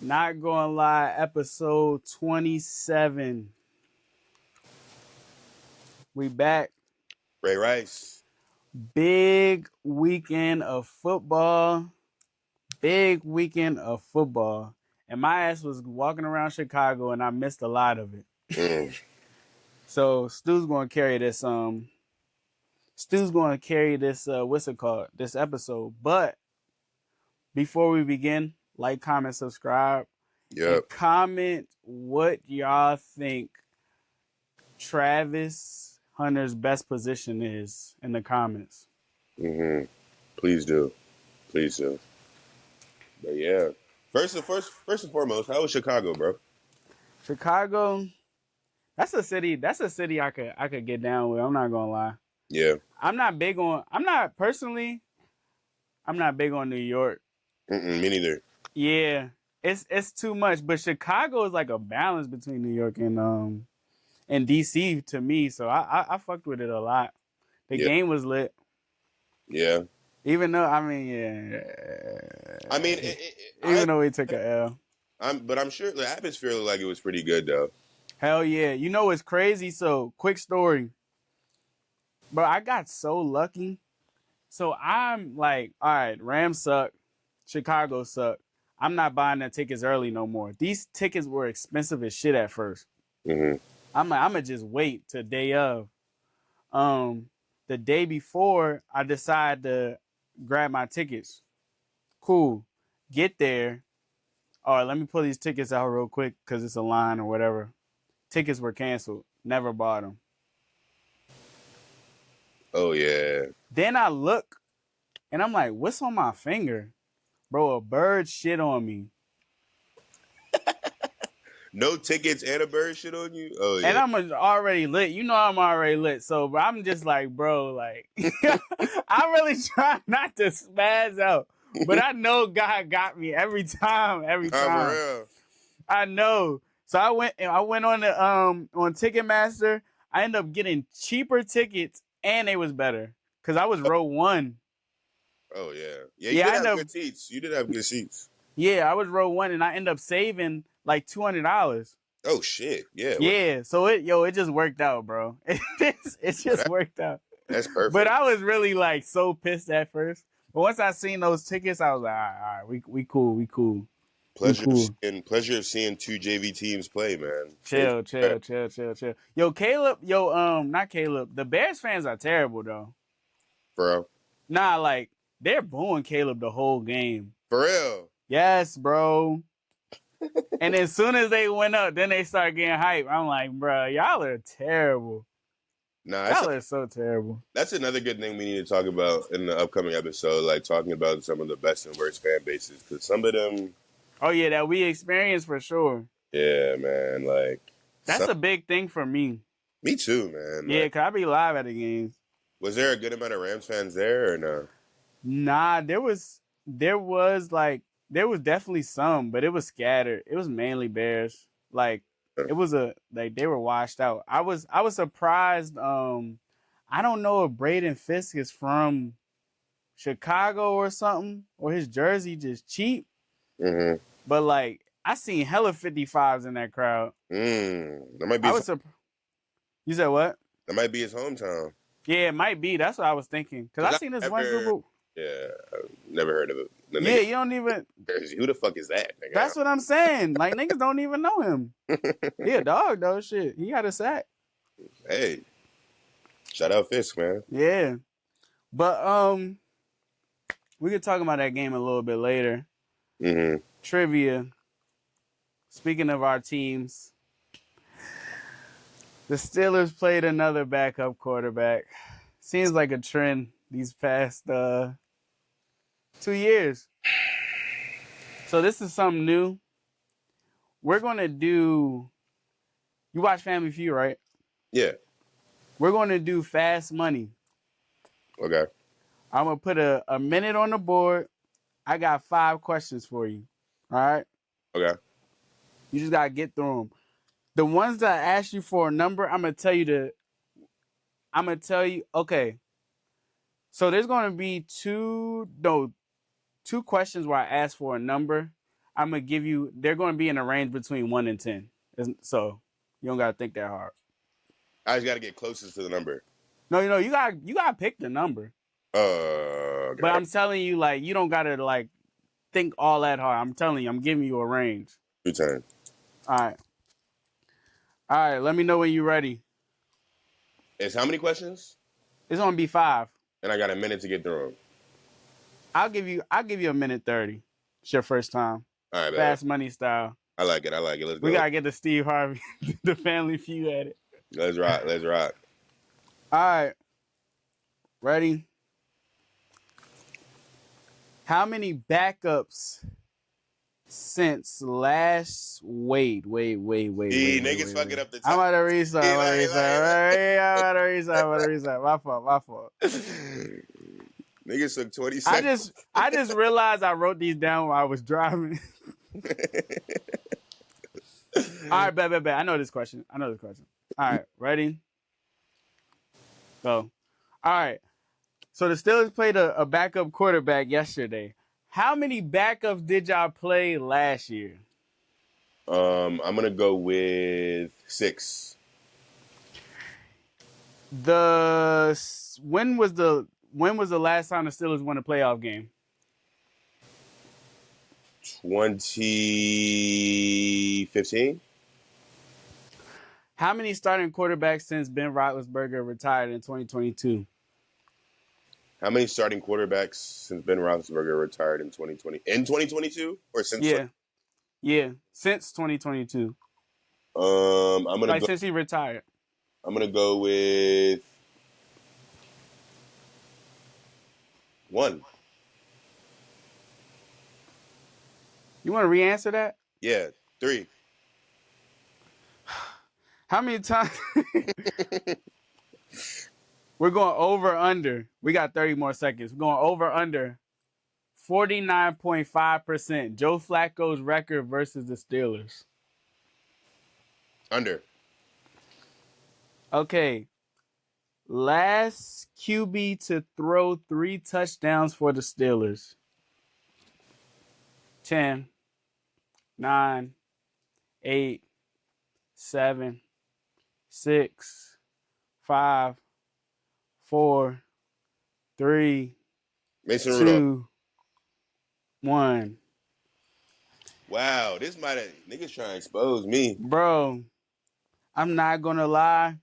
Not gonna lie, episode 27. We back. Ray Rice. Big weekend of football. Big weekend of football. And my ass was walking around Chicago and I missed a lot of it. So Stu's gonna carry this what's it called? This episode. But before we begin, like, comment, subscribe, and Yep. comment what y'all think Travis Hunter's best position is in the comments. Please do. Please do. But yeah. First and foremost, how was Chicago, bro? Chicago, that's a city I could get down with. I'm not gonna lie. Yeah. I'm not big on New York. Me neither. Yeah. It's too much. But Chicago is like a balance between New York and DC to me. So I fucked with it a lot. The game was lit. Yeah. Even though even though we took a L. But I'm sure the atmosphere looked like it was pretty good though. Hell yeah. You know what's crazy? So, quick story. Bro, I got so lucky. So I'm like, all right, Rams suck. Chicago suck. I'm not buying the tickets early no more. These tickets were expensive as shit at first. I'm like, I'm gonna just wait till day of. The day before, I decide to grab my tickets. Cool. Get there. All right, let me pull these tickets out real quick because it's a line or whatever. Tickets were canceled. Never bought them. Oh yeah. Then I look, and I'm like, what's on my finger? Bro, a bird shit on me. No tickets and a bird shit on you? Oh yeah. And I'm already lit. You know I'm already lit. So bro, I'm just like, bro, like, I'm really trying not to spaz out. But I know God got me every time. For real. I know. So I went on the on Ticketmaster. I ended up getting cheaper tickets and they was better. Cause I was row 1. Oh yeah. Yeah, you did have good seats. You did have good seats. Yeah, I was row 1 and I ended up saving like $200. Oh shit. Yeah. Yeah. So it just worked out, bro. It just worked out. That's perfect. But I was really like so pissed at first. But once I seen those tickets, I was like, all right, we cool. Pleasure of seeing two JV teams play, man. Chill. Yo, not Caleb. The Bears fans are terrible though. Bro. Nah, like they're booing Caleb the whole game. For real. Yes, bro. And as soon as they went up, then they start getting hype. I'm like, bro, y'all are terrible. Y'all are so terrible. That's another good thing we need to talk about in the upcoming episode, like talking about some of the best and worst fan bases, because some of them. Oh yeah, that we experienced for sure. Yeah, man. Like that's a big thing for me. Me too, man. Yeah, cause I be live at the games. Was there a good amount of Rams fans there or no? Nah, there was definitely some, but it was scattered. It was mainly Bears. Like it was they were washed out. I was surprised. I don't know if Braden Fisk is from Chicago or something, or his jersey just cheap. But like I seen hella 55s in that crowd. That might be. You said what? That might be his hometown. Yeah, it might be. That's what I was thinking. Cause I seen this one group. Yeah, I've never heard of it. Yeah, you don't even. Who the fuck is that? Nigga? That's what I'm saying. Like niggas don't even know him. He a dog though. Shit, he got a sack. Hey, shout out Fisk, man. Yeah, but we could talk about that game a little bit later. Trivia. Speaking of our teams, the Steelers played another backup quarterback. Seems like a trend these past 2 years. So this is something new. We're going to do... You watch Family Feud, right? Yeah. We're going to do fast money. Okay. I'm going to put a minute on the board. I got 5 questions for you. All right? Okay. You just got to get through them. The ones that I ask you for a number, I'm going to tell you, okay. So there's going to be two questions where I ask for a number. I'm gonna give you. They're going to be in a range between 1 and 10. So you don't gotta think that hard. I just got to get closest to the number. No, you gotta pick the number. But Okay. I'm telling you, like, you don't gotta like think all that hard. I'm telling you, I'm giving you a range. Your turn. All right, all right. Let me know when you're ready. It's how many questions? It's gonna be 5. And I got a minute to get through them. I'll give you a minute 30. It's your first time. All right, Fast money style. I like it. Let's We go. gotta get the Steve Harvey, the Family Feud at it. Let's rock. All right, ready? How many backups since last? Wait. Niggas fucking up the time. I'm about to restart. I'm about to restart. My fault. Niggas took 20 seconds. I just realized I wrote these down while I was driving. All right, bet. I know this question. All right, ready? Go. All right. So the Steelers played a backup quarterback yesterday. How many backups did y'all play last year? I'm gonna go with 6. When was the last time the Steelers won a playoff game? 2015. How many starting quarterbacks since Ben Roethlisberger retired in 2022? How many starting quarterbacks since Ben Roethlisberger retired in 2020? In 2022 or since? Yeah, since 2022. I'm gonna since he retired. I'm gonna go with 1. You want to re-answer that? Yeah, 3. How many times? We're going over under. We got 30 more seconds. We're going over under 49.5%. Joe Flacco's record versus the Steelers. Under. Okay. Last QB to throw 3 touchdowns for the Steelers. 10, 9, 8, 7, 6, 5, 4, 3, Mason 2, Rudolph. 1. Wow, this might have niggas trying to expose me. Bro, I'm not gonna lie.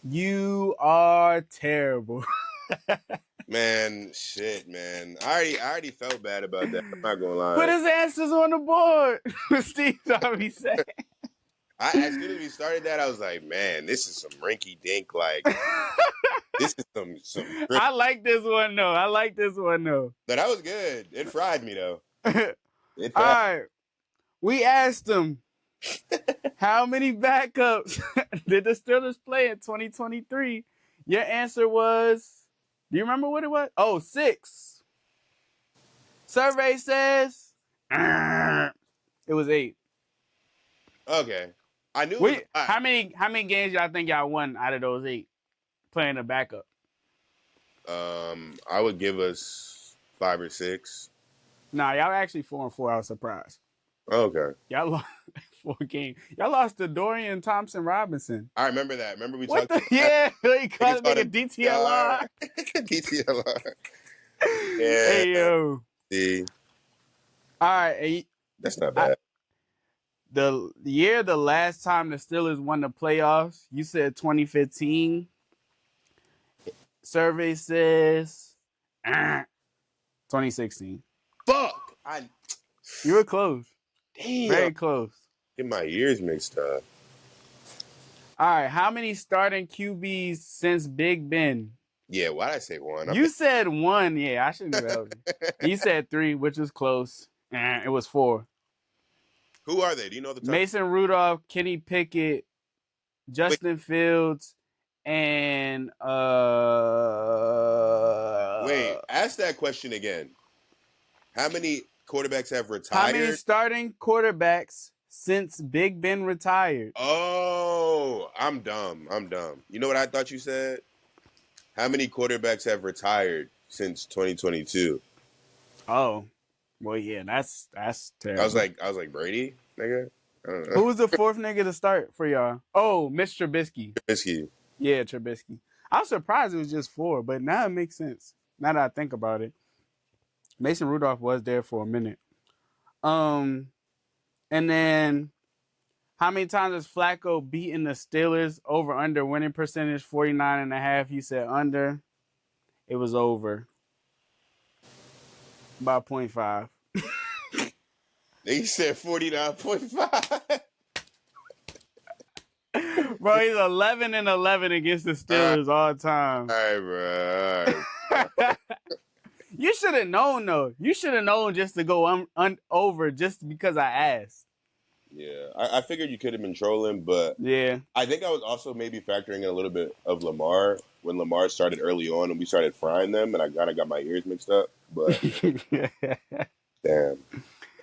You are terrible. Man, shit, man. I already felt bad about that. I'm not gonna lie. Put his answers on the board. Steve Harvey said. As soon as we started that, I was like, man, this is some rinky dink. Like, this is some. I like this one though. But that was good. It fried me though. All right. We asked him how many backups did the Steelers play in 2023? Your answer was, do you remember what it was? Oh, 6. Survey says it was 8. Okay. I knew it was how many games y'all think y'all won out of those 8 playing a backup? I would give us 5 or 6. Nah, y'all actually 4-4. I was surprised. Okay. Y'all lost 4 games. Y'all lost to Dorian Thompson-Robinson. I remember that. Remember we What talked the? Yeah, he called it a DTLR. DTLR. DTLR. Yeah. Hey, yo. See, All right. that's not bad. The year the last time the Steelers won the playoffs, you said 2015. Survey says 2016. Fuck. You were close. Damn. Very close. Get my ears mixed up. All right. How many starting QBs since Big Ben? Yeah, why'd I say 1? You said 1. Yeah, I shouldn't have helped you. You said 3, which was close. It was 4. Who are they? Do you know the top? Mason Rudolph, Kenny Pickett, Justin Fields, and Wait, ask that question again. How many quarterbacks have retired? How many starting quarterbacks since Big Ben retired? Oh, I'm dumb. You know what I thought you said? How many quarterbacks have retired since 2022? Oh, Well, yeah, that's I was terrible. like Brady, nigga. I don't know. Who was the fourth nigga to start for y'all? Oh, Mr. Trubisky. Trubisky. Yeah, Trubisky. I was surprised it was just four, but now it makes sense. Now that I think about it, Mason Rudolph was there for a minute. Um, and then how many times has Flacco beaten the Steelers? Over under winning percentage 49.5. You said under. It was over by 0.5. They said 49.5. Bro, he's 11-11 against the All Steelers all time. right, bro. You should have known though. You should have known just to go over just because I asked. Yeah, I figured you could have been trolling, but Yeah. I think I was also maybe factoring in a little bit of Lamar when Lamar started early on and we started frying them, and I kind of got my ears mixed up. But damn,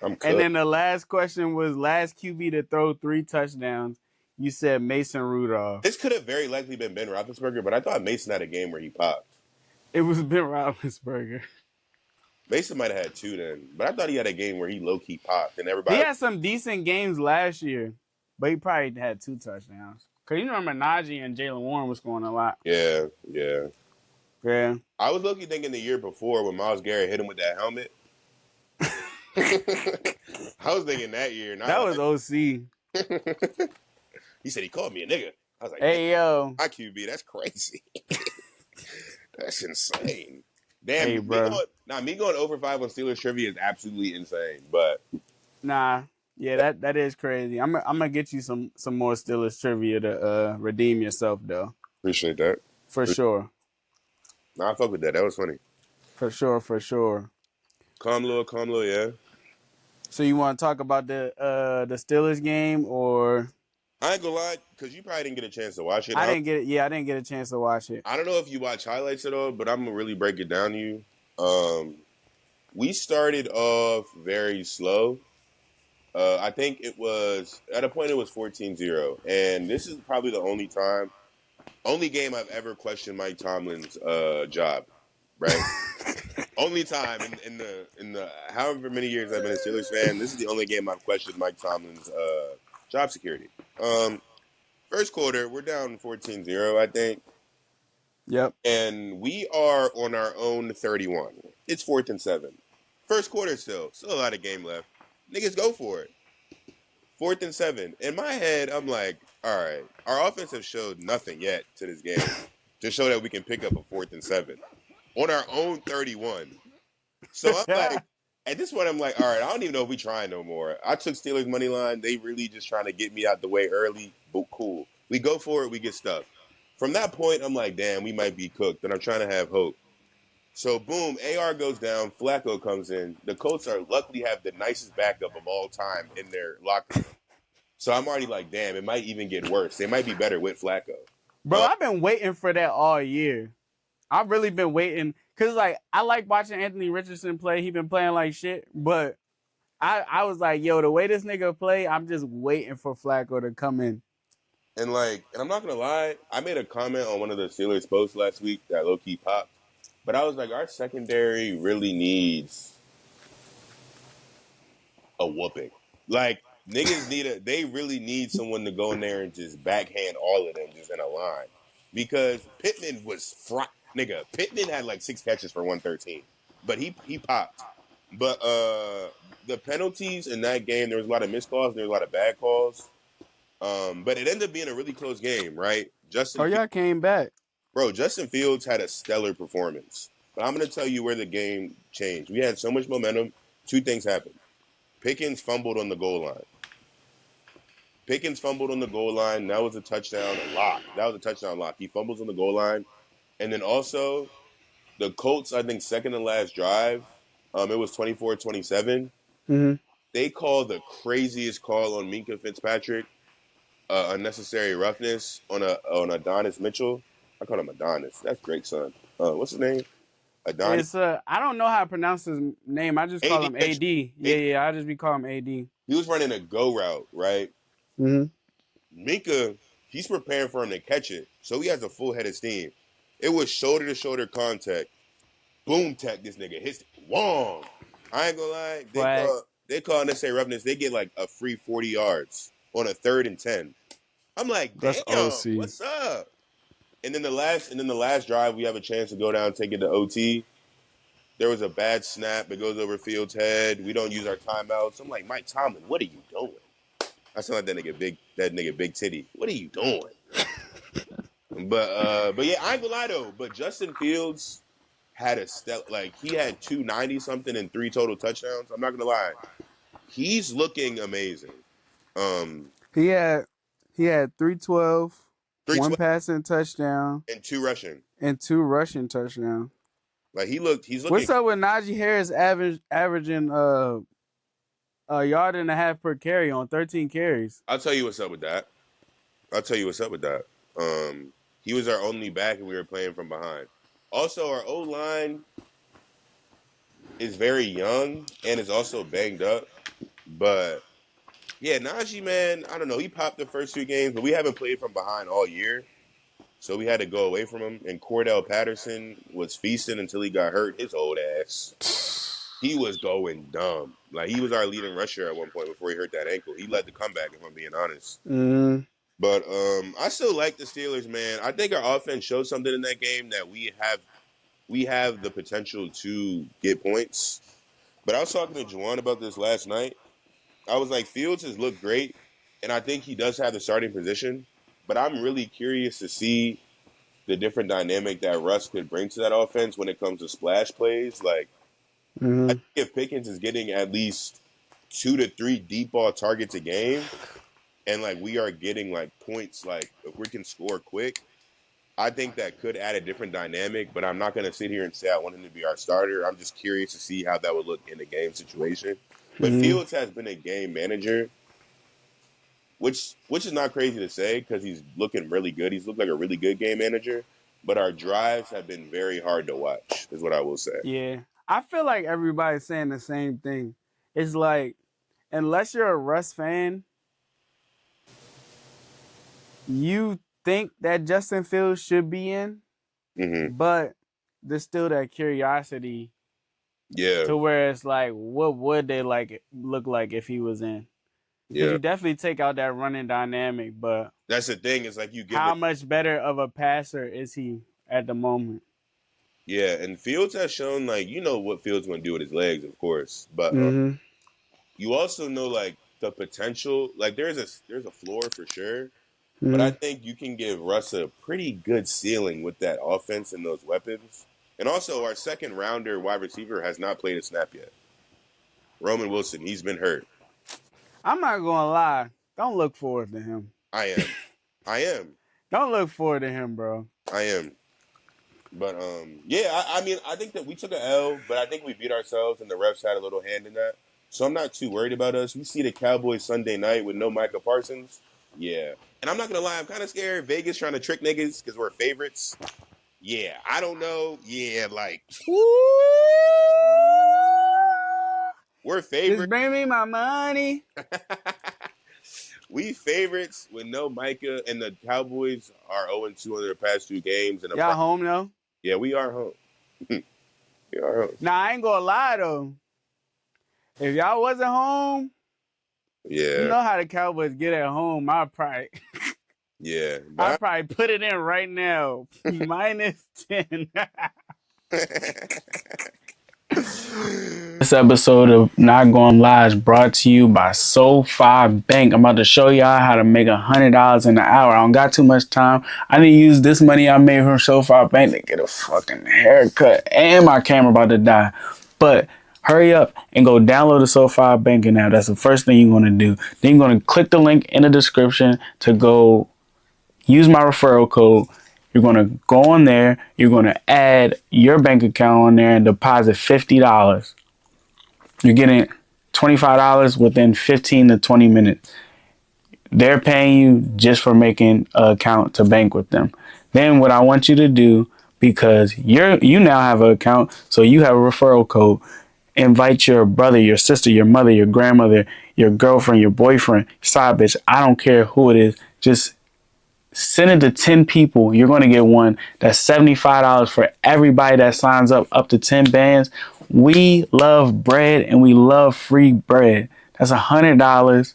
I'm And cooked. then the last question was last QB to throw 3 touchdowns. You said Mason Rudolph. This could have very likely been Ben Roethlisberger, but I thought Mason had a game where he popped. It was Ben Roethlisberger. Mason might have had 2 then, but I thought he had a game where he low key popped and He everybody. had some decent games last year, but he probably had 2 touchdowns. Cause you remember Najee and Jalen Warren was scoring a lot. Yeah. Yeah. I was low key thinking the year before when Myles Garrett hit him with that helmet. I was thinking that year. That was OC. He said he called me a nigga. I was like, Hey yo. my QB, that's crazy. That's insane. Damn, Hey, bro. me going over 5 on Steelers trivia is absolutely insane. But Nah. Yeah, that is crazy. I'm gonna get you some more Steelers trivia to redeem yourself though. appreciate that. For sure. Nah, I fuck with that. That was funny. For sure. Calm little, yeah. So you want to talk about the Steelers game or? I ain't gonna lie, because you probably didn't get a chance to watch it. I didn't get it. Yeah, I didn't get a chance to watch it. I don't know if you watch highlights at all, but I'm gonna really break it down to you. We started off very slow. I think it was, at a point it was 14-0. And this is probably the only game I've ever questioned Mike Tomlin's job, right? Only time in the however many years I've been a Steelers fan, this is the only game I've questioned Mike Tomlin's job security. First quarter, we're down 14-0, I think. Yep. And we are on our own 31. It's 4th and 7. First quarter still a lot of game left. Niggas go for it. 4th and 7. In my head, I'm like, all right, our offense have showed nothing yet to this game to show that we can pick up a 4th and 7 on our own 31. So I'm like, at this point, I'm like, all right, I don't even know if we trying no more. I took Steelers money line. They really just trying to get me out the way early, but cool. We go for it. We get stuck. From that point, I'm like, damn, we might be cooked, and I'm trying to have hope. So, boom, AR goes down. Flacco comes in. The Colts are luckily have the nicest backup of all time in their locker room. So I'm already like, damn, it might even get worse. They might be better with Flacco. Bro, I've been waiting for that all year. I've really been waiting. Because, like, I like watching Anthony Richardson play. He been playing like shit. But I was like, yo, the way this nigga play, I'm just waiting for Flacco to come in. And I'm not going to lie, I made a comment on one of the Steelers posts last week that low-key popped. But I was like, our secondary really needs a whooping. Like, niggas they really need someone to go in there and just backhand all of them just in a line. Because Pittman was nigga, Pittman had like 6 catches for 113. But he popped. But the penalties in that game, there was a lot of missed calls and there was a lot of bad calls. But it ended up being a really close game, right? Y'all came back. Bro, Justin Fields had a stellar performance. But I'm going to tell you where the game changed. We had so much momentum. 2 things happened. Pickens fumbled on the goal line. That was a touchdown lock. He fumbles on the goal line. And then also, the Colts, I think, second and last drive, it was 24-27. Mm-hmm. They called the craziest call on Minka Fitzpatrick, unnecessary roughness on Adonis Mitchell. I call him Adonis. That's Drake's son. What's his name? Adonis. I don't know how to pronounce his name. I just call him AD. Yeah, I just be calling him AD. He was running a go route, right? Mm-hmm. Minka, he's preparing for him to catch it, so he has a full head of steam. It was shoulder-to-shoulder contact. Boom, tech this nigga. Hits Wong. I ain't gonna lie. Flag. They call unnecessary roughness. They get like a free 40 yards on a 3rd and 10. I'm like, That's damn, OC. what's up? And then the last drive, we have a chance to go down and take it to OT. There was a bad snap. It goes over Fields' head. We don't use our timeouts. I'm like, Mike Tomlin, what are you doing? I sound like that nigga Big Titty. What are you doing? But yeah, I ain't gonna lie though. But Justin Fields had like he had 290 something and 3 total touchdowns. I'm not gonna lie, he's looking amazing. Um, He had he had 312, 1 312 passing touchdown, and 2 rushing. and 2 rushing touchdowns. Like he's looking. What's up with Najee Harris averaging a yard and a half per carry on 13 carries? I'll tell you what's up with that. I'll tell you what's up with that. He was our only back, and we were playing from behind. Also, our O line is very young and is also banged up. But yeah, Najee, man, I don't know. He popped the first 2 games, but we haven't played from behind all year. So we had to go away from him. And Cordell Patterson was feasting until he got hurt. His old ass. He was going dumb. Like, he was our leading rusher at one point before he hurt that ankle. He led the comeback, if I'm being honest. Mm. But I still like the Steelers, man. I think our offense showed something in that game that we have the potential to get points. But I was talking to Juwan about this last night. I was like, Fields has looked great, and I think he does have the starting position. But I'm really curious to see the different dynamic that Russ could bring to that offense when it comes to splash plays. Like, I Mm-hmm. think if Pickens is getting at least 2 to 3 deep ball targets a game, and like we are getting like points, like if we can score quick, I think that could add a different dynamic. But I'm not going to sit here and say I want him to be our starter. I'm just curious to see how that would look in a game situation. But Mm-hmm. Fields has been a game manager, which is not crazy to say because he's looking really good. He's looked like a really good game manager. But our drives have been very hard to watch, is what I will say. Yeah. I feel like everybody's saying the same thing. It's like, unless you're a Russ fan, you think that Justin Fields should be in, Mm-hmm. but there's still that curiosity Yeah, to where it's like, what would they look like if he was in? Because yeah. you definitely take out that running dynamic, but That's the thing. Is like you give how it. much better of a passer is he at the moment? Yeah, and Fields has shown like you know what Fields going to do with his legs, of course, but Mm-hmm. you also know like the potential. Like there's a floor for sure, but I Mm-hmm. think you can give Russ a pretty good ceiling with that offense and those weapons. And also, our second rounder wide receiver has not played a snap yet. Roman Wilson, he's been hurt. I'm not gonna lie. Don't look forward to him. I am, I am, Don't look forward to him, bro. I am. But yeah, I mean, I think that we took an L, but I think we beat ourselves, and the refs had a little hand in that. So I'm not too worried about us. We see the Cowboys Sunday night with no Micah Parsons. Yeah, and I'm not gonna lie, I'm kind of scared. Vegas trying to trick niggas because we're favorites. Yeah, I don't know. Yeah, like we're Just favorites. bring me my money. We favorites with no Micah, and the Cowboys are 0-2 in their past 2 games. And Y'all home though? yeah, we are home. We are home. Nah, I ain't gonna lie though. If y'all wasn't home, you Yeah, know how the Cowboys get at home. yeah. I'd But probably put it in right now. -10. This episode of Not Going Live is brought to you by SoFi Bank. I'm about to show y'all how to make $100 in an hour. I don't got too much time. I need to use this money I made from SoFi Bank to get a fucking haircut. And my camera about to die. But hurry up and go download the SoFi banking app. That's the first thing you're going to do. Then you're going to click the link in the description to go use my referral code. You're going to go on there. You're going to add your bank account on there and deposit $50. You're getting $25 within 15 to 20 minutes. They're paying you just for making an account to bank with them. Then what I want you to do, because you now have an account, so you have a referral code, invite your brother, your sister, your mother, your grandmother, your girlfriend, your boyfriend, side bitch. I don't care who it is. Just send it to 10 people. You're going to get one. That's $75 for everybody that signs up to 10 bands. We love bread and we love free bread. That's $100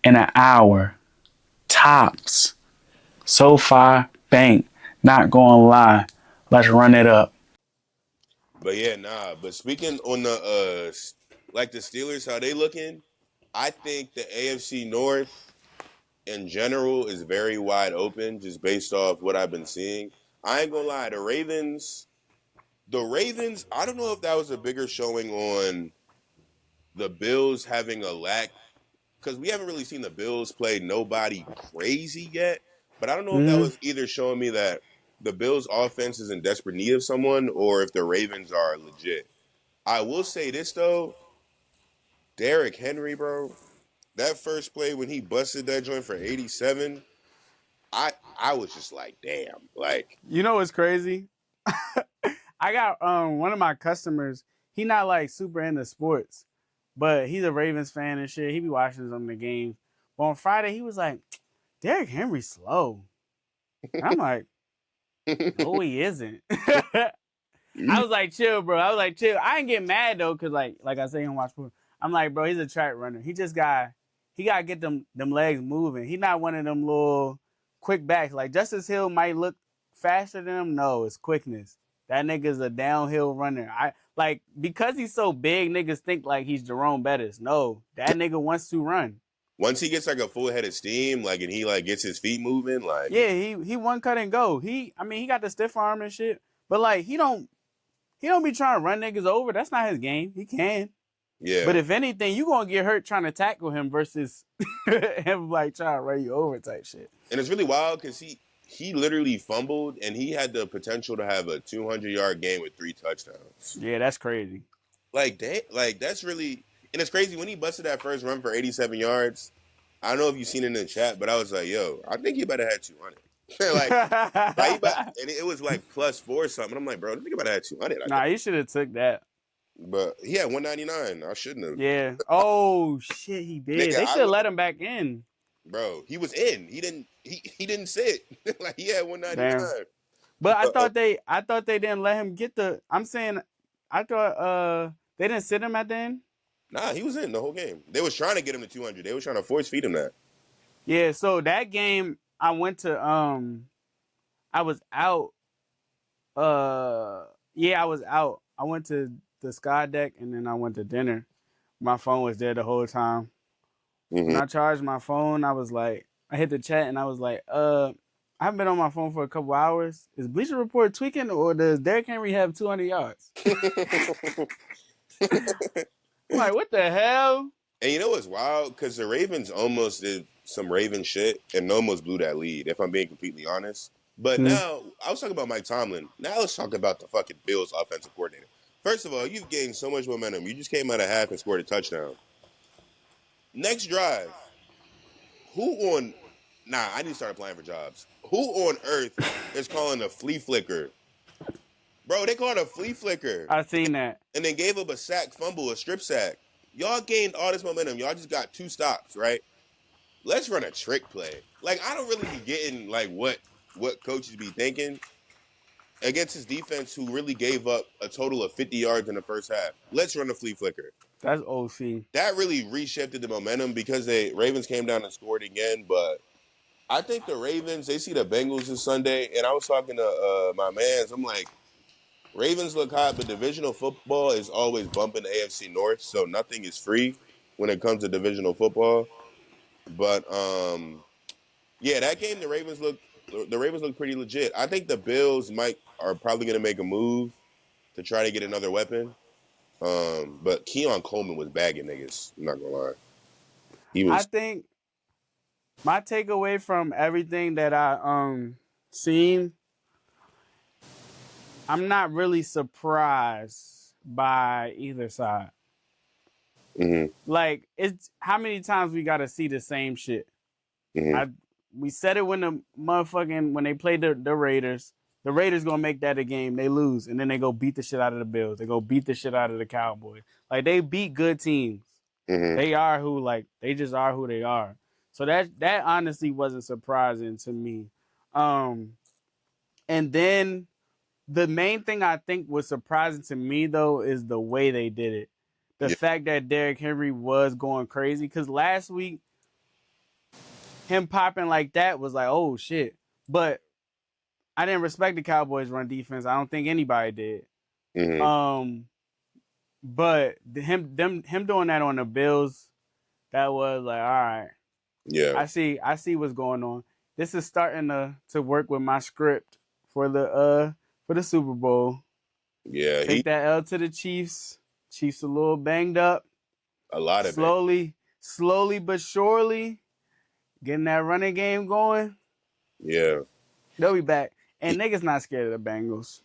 in an hour. Tops. SoFi Bank. Not gonna lie. Let's run it up. But yeah, nah. But speaking on the like the Steelers, how they looking? I think the AFC North in general is very wide open, just based off what I've been seeing. I ain't gonna lie, the Ravens. I don't know if that was a bigger showing on the Bills having a lack because we haven't really seen the Bills play nobody crazy yet. But I don't know if that Mm-hmm. was either showing me that the Bills' offense is in desperate need of someone, or if the Ravens are legit. I will say this though, Derrick Henry, bro, that first play when he busted that joint for 87, I was just like, damn, like, You know what's crazy? I got one of my customers. He not like super into sports, but he's a Ravens fan and shit. He be watching some of the games. But on Friday, he was like, Derrick Henry slow. And I'm like, no, he isn't. I was like, chill, bro. I was like, chill. I ain't get mad though, cause like I say, he don't watch football. I'm like, bro, he's a track runner. He got to get them legs moving. He not one of them little quick backs. Like Justice Hill might look faster than him. No, it's quickness. That nigga's a downhill runner. I like because he's so big. Niggas think like he's Jerome Bettis. No, that nigga wants to run. once he gets like a full head of steam, like, and he like gets his feet moving, like, Yeah, he one cut and go. I mean, he got the stiff arm and shit. But like, he don't be trying to run niggas over. That's not his game. He can. But yeah. if anything, you gonna get hurt trying to tackle him versus him like trying to run you over type shit. And it's really wild because he literally fumbled and he had the potential to have a 200-yard game with 3 touchdowns. Yeah, that's crazy. Like that's really, and it's crazy when he busted that first run for 87 yards. I don't know if you've seen it in the chat, but I was like, yo, I think he better have 200. like he about, and it was like +4 something. I'm like, bro, I think he better have 200. I Nah, think, you should have took that. but he had 199. I shouldn't have. Yeah. Oh shit, he did. Nigga, They I should have would, let him back in. bro. He was in. He didn't sit. Like he had Damn. 199. But I But thought they didn't let him get the. I'm saying I thought they didn't sit him at the end. nah, he was in the whole game. They was trying to get him to 200. They was trying to force feed him that. Yeah. So that game I went to I was out. Yeah, I was out. I went to the sky deck and then I went to dinner. My phone was there the whole time. When Hmm. I charged my phone, I was like, I hit the chat and I was like, I haven't been on my phone for a couple hours. Is Bleacher Report tweaking or does Derrick Henry have 200 yards? I'm like, what the hell? And you know what's wild? Because the Ravens almost did some Raven shit and almost blew that lead, if I'm being completely honest. But Hmm. now, I was talking about Mike Tomlin. Now let's talk about the fucking Bills offensive coordinator. First of all, you've gained so much momentum. You just came out of half and scored a touchdown. Next drive, who on. Nah, I need to start applying for jobs. Who on earth is calling a flea flicker? Bro, they called it a flea flicker. I seen that. And then gave up a sack fumble, a strip sack. Y'all gained all this momentum. Y'all just got 2 stops, right? Let's run a trick play. Like I don't really be getting like what coaches be thinking against his defense, who really gave up a total of 50 yards in the first half. Let's run a flea flicker. That's OC. That really reshifted the momentum because the Ravens came down and scored again. But I think the Ravens, they see the Bengals this Sunday, and I was talking to my mans. I'm like, Ravens look hot, but divisional football is always bumping the AFC North, so nothing is free when it comes to divisional football. But yeah, that game the Ravens look pretty legit. I think the Bills are probably gonna make a move to try to get another weapon. But Keon Coleman was bagging niggas. I'm not gonna lie. He I was. think my takeaway from everything that I seen, I'm not really surprised by either side. Hmm. Like it's how many times we gotta see the same shit. Hmm. I We said it when when they played the Raiders. The Raiders gonna make that a game. They lose, and then they go beat the shit out of the Bills. They go beat the shit out of the Cowboys. Like they beat good teams. Hmm. They just are who they are. So that honestly wasn't surprising to me. Um, and then The main thing I think was surprising to me though is the way they did it. The Yeah. fact that Derrick Henry was going crazy because last week him popping like that was like, oh shit. But I didn't respect the Cowboys' run defense. I don't think anybody did. Hmm. But him doing that on the Bills, that was like, all right. Yeah. I see what's going on. This is starting to work with my script for the Super Bowl. Yeah. Take that L to the Chiefs. Chiefs a little banged up. A lot of it. Slowly but surely, getting that running game going. Yeah. They'll be back. And niggas not scared of the Bengals.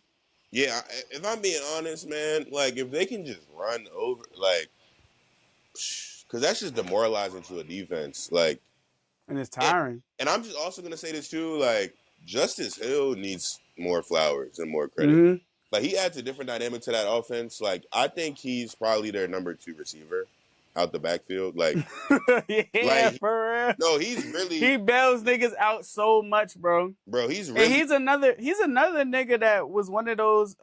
Yeah. If I'm being honest, man, like if they can just run over, like, because that's just demoralizing to a defense. Like, And it's and, tiring. and I'm just also gonna say this too. Like, Justice Hill needs more flowers and more credit. Mm-hmm. Like, he adds a different dynamic to that offense. Like, I think he's probably their number 2 receiver out the backfield. Yeah, Like, for real. no, he's really, He bails niggas out so much, bro. bro. He's And really, he's another nigga that was one of those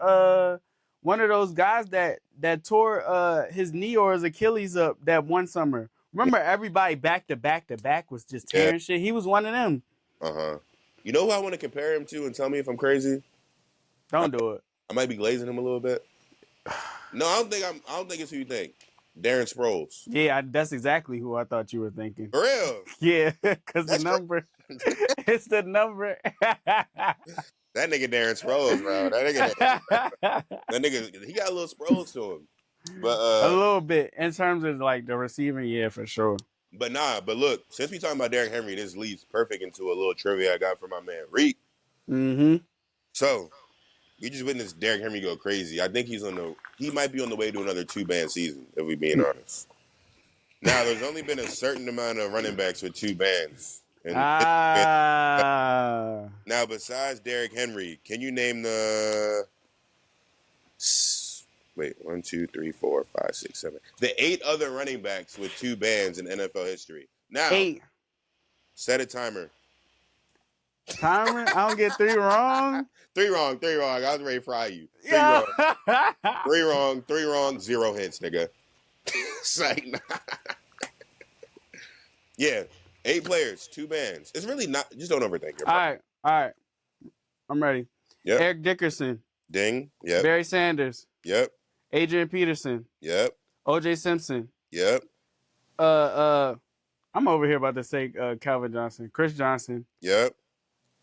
guys that tore his knee or his Achilles up that one summer. Remember everybody back to back was just yeah. tearing shit. He was one of them. You know who I want to compare him to, and tell me if I'm crazy. Don't do it. I might be glazing him a little bit. No, I don't think it's who you think. Darren Sproles. Yeah, that's exactly who I thought you were thinking. For real. Yeah, because the That's number, it's the number. That nigga Darren Sproles, bro. That nigga, he got a little Sproles to him. A But little bit in terms of like the receiving, yeah, for sure. but look, since we talking about Derrick Henry, this leads perfect into a little trivia I got for my man Reek. Mm-hmm. So we just witnessed Derrick Henry go crazy. I think he might be on the way to another 2-band season, if we being honest. Now, there's only been a certain amount of running backs with 2 bands. And now, besides Derrick Henry, can you name the 1, 2, 3, 4, 5, 6, 7, the 8 other running backs with 2 bands in NFL history? Now, 8. Set a timer. Timer? I don't get 3 wrong. 3 wrong. I was ready to fry you. 3 Yeah. wrong. 3 wrong. 0 hits, nigga. It's like, nah. Yeah, 8 players, 2 bands. It's really not. Just don't overthink it. All right. I'm ready. Yep. Eric Dickerson. Ding. Yep. Barry Sanders. Yep. Adrian Peterson. Yep. O.J. Simpson. Yep. I'm over here about to say Calvin Johnson. Chris Johnson. Yep.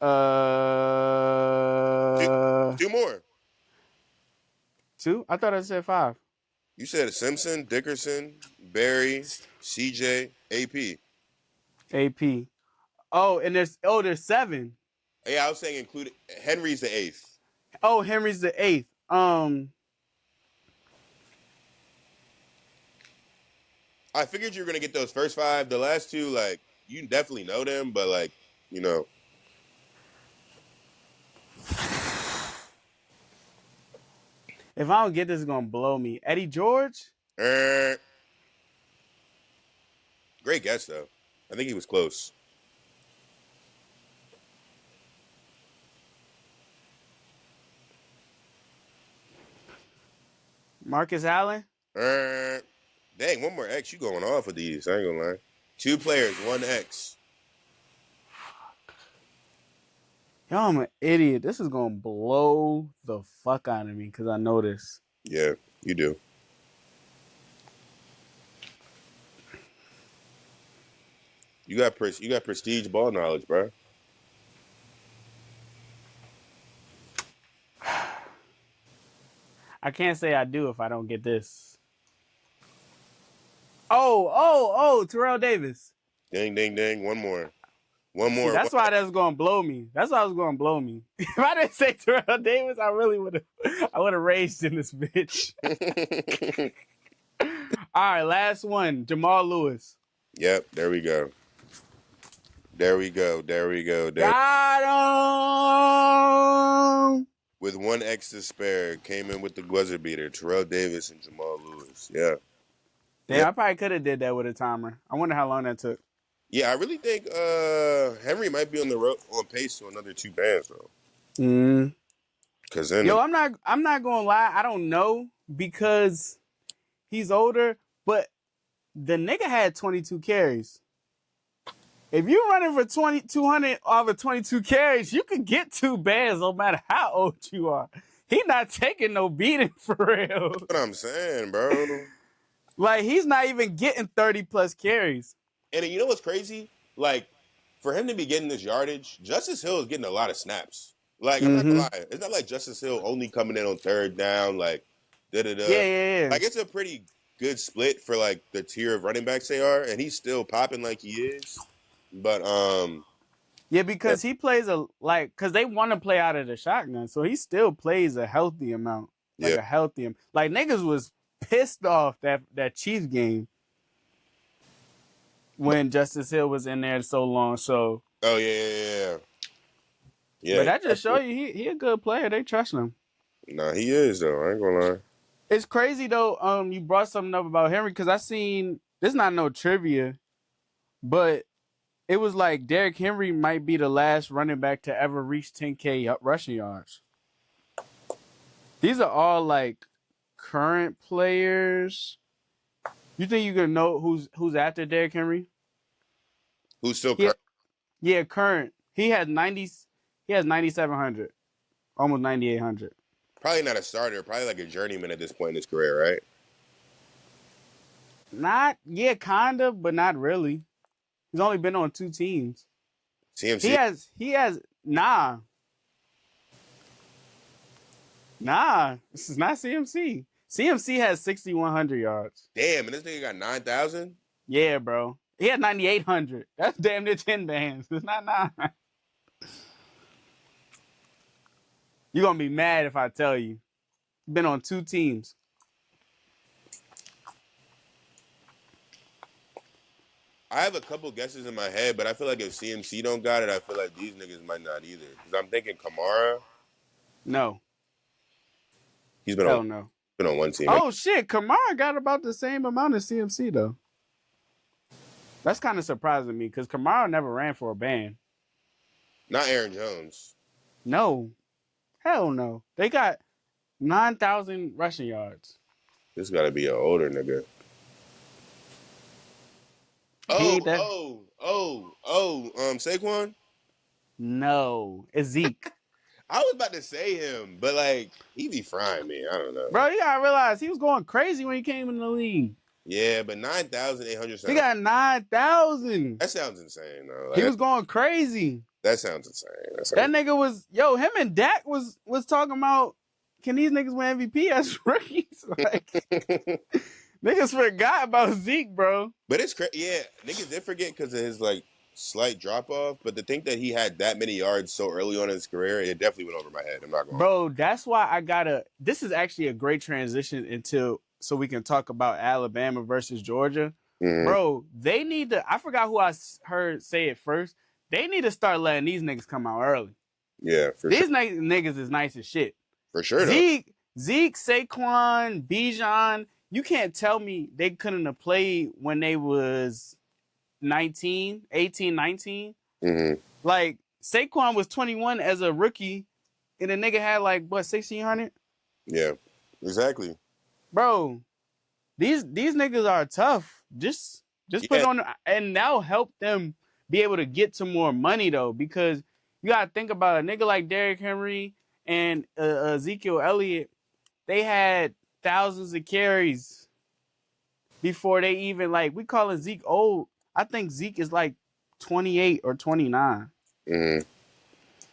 2 more. 2? I thought I said 5. You said Simpson, Dickerson, Barry, CJ, AP. AP. Oh, and there's 7. Yeah, I was saying included. Henry's the 8th. Oh, Henry's the 8th. I figured you were gonna get those first 5. The last 2, like, you definitely know them, but like, you know. If I don't get this, it's gonna blow me. Eddie George? Great guess though. I think he was close. Marcus Allen? Dang, one more X. You going off of these? I ain't gonna lie. 2 players, 1 X. Yo, I'm an idiot. This is gonna blow the fuck out of me because I know this. Yeah, you do. You got prestige ball knowledge, bro. I can't say I do if I don't get this. Oh, Terrell Davis. Ding, ding, ding. One more. See, that's why that's gonna blow me. That's why it was gonna blow me. If I didn't say Terrell Davis, I would have raged in this bitch. All right, last one. Jamal Lewis. Yep, there we go. Got him. With 1 X to spare, came in with the buzzer beater. Terrell Davis and Jamal Lewis. Yeah. Damn, I probably could have did that with a timer. I wonder how long that took. Yeah, I really think Henry might be on pace to another 2 bands, though. Cause then Yo, I'm not gonna lie. I don't know because. I'm not gonna lie. I don't know because he's older, but the nigga had 22 carries. If you're running for 200 off of 22 carries, you could get 2 bands no matter how old you are. He not taking no beating for real. what I'm saying, bro. Like he's not even getting 30 plus carries. And you know what's crazy? Like, for him to be getting this yardage, Justice Hill is getting a lot of snaps. Like, I'm not gonna Mm-hmm. lie, it's not like Justice Hill only coming in on third down, like da da Yeah, da. yeah, yeah. Like, it's a pretty good split for like the tier of running backs they are, and he's still popping like he is. But Yeah, yeah, because he plays because they want to play out of the shotgun, so he still plays a healthy amount, yeah. like niggas was pissed off that Chiefs game when Justice Hill was in there so long. So, Oh yeah. but Yeah, that just show you he a good player. They trust him. nah, he is though. I ain't gonna lie. It's crazy though. You brought something up about Henry because I seen this. Not no trivia, but it was like Derrick Henry might be the last running back to ever reach 10K rushing yards. These are all like current players. You think you can know who's after Derrick Henry? Who's still Yeah, current? yeah, current. He has 90. He has 9,700, almost 9,800. Probably not a starter. Probably like a journeyman at this point in his career, right? Not yeah, kinda, but not really. He's only been on 2 teams. He CMC. has nah. This is not CMC. CMC has 6,100 yards. Damn, and this nigga got 9,000. Yeah, bro. He had 9,800. That's damn near 10 bands. It's not 9. You're gonna be mad if I tell you. Been on 2 teams. I have a couple guesses in my head, but I feel like if CMC don't got it, I feel like these niggas might not either. Because I'm thinking Kamara. No. He's Hell no. been on one team. Oh shit, Kamara got about the same amount as CMC though. That's kind of surprising me because Kamara never ran for a band. Not Aaron Jones. No. Hell no. They got 9,000 rushing yards. This got to be an older nigga. Saquon? No. It's Zeke. I was about to say him, but like, he be frying me. I don't know. Bro, you gotta realize he was going crazy when he came in the league. Yeah, but 9,800 He got 9,000. That sounds insane, though. Like, He was going crazy. That sounds insane. That nigga was, him and Dak was talking about, can these niggas win MVP as rookies? Like, niggas forgot about Zeke, bro. But it's crazy. Yeah, niggas did forget because of his, like, slight drop-off. But to think that he had that many yards so early on in his career, it definitely went over my head. I'm not going to. Bro, that's why this is actually a great transition so we can talk about Alabama versus Georgia. Mm-hmm. Bro, they need to, I forgot who I heard say it first. They need to start letting these niggas come out early. Yeah, for sure. These niggas is nice as shit. For sure, Zeke, Saquon, Bijan, you can't tell me they couldn't have played when they was 18, 19. Mm-hmm. Like, Saquon was 21 as a rookie, and the nigga had, 1,600? Yeah, exactly. Bro, these niggas are tough. Just put it on, and that'll help them be able to get to more money, though, because you got to think about a nigga like Derrick Henry and Ezekiel Elliott. They had thousands of carries before they even, we call it Zeke old. I think Zeke is 28 or 29. Mm-hmm.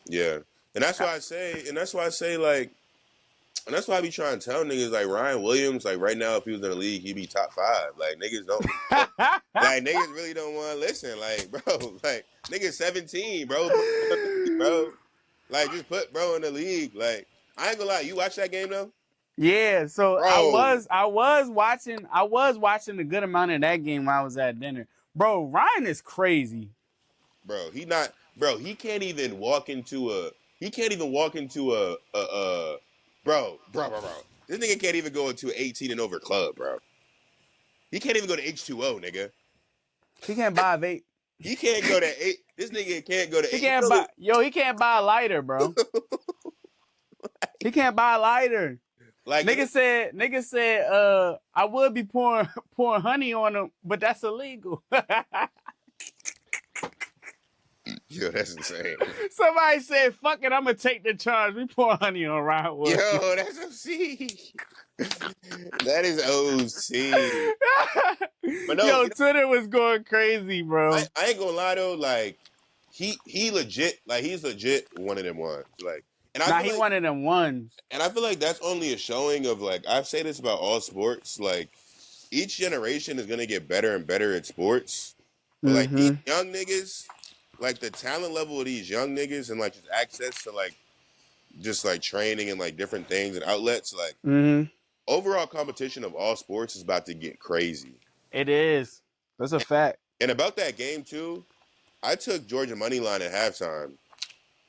Yeah. And that's why I say, and that's why I be trying to tell niggas like Ryan Williams, like right now, if he was in the league, he'd be top 5. Like niggas don't, like niggas really don't want to listen. Like, bro, like niggas 17, bro, bro. Like just put bro in the league. Like I ain't gonna lie, you watch that game though? Yeah, so Bro. I was watching a good amount of that game while I was at dinner. Bro, Ryan is crazy. Bro, he can't even walk into a bro. This nigga can't even go into an 18 and over club, bro. He can't even go to H2O, nigga. He can't buy a vape. He can't go to 8. This nigga can't go to 8. He can't buy a lighter, bro. He can't buy a lighter. Like, Nigga said, I would be pouring honey on him, but that's illegal. yo, that's insane. Somebody said, fuck it, I'm gonna take the charge. We pour honey on Ryan Wood. Yo, that's OC. That is OC. But no, Yo, Twitter was going crazy, bro. I ain't gonna lie though. Like, he legit, like he's legit one of them ones. Like, and I Nah, feel he like, one of them ones. and I feel like that's only a showing of like I've said this about all sports. Like, each generation is gonna get better and better at sports. But like these Mm-hmm. young niggas, like the talent level of these young niggas and like just access to like just like training and like different things and outlets, like Mm-hmm. overall competition of all sports is about to get crazy. It is. That's a fact. And about that game too, I took Georgia money line at halftime,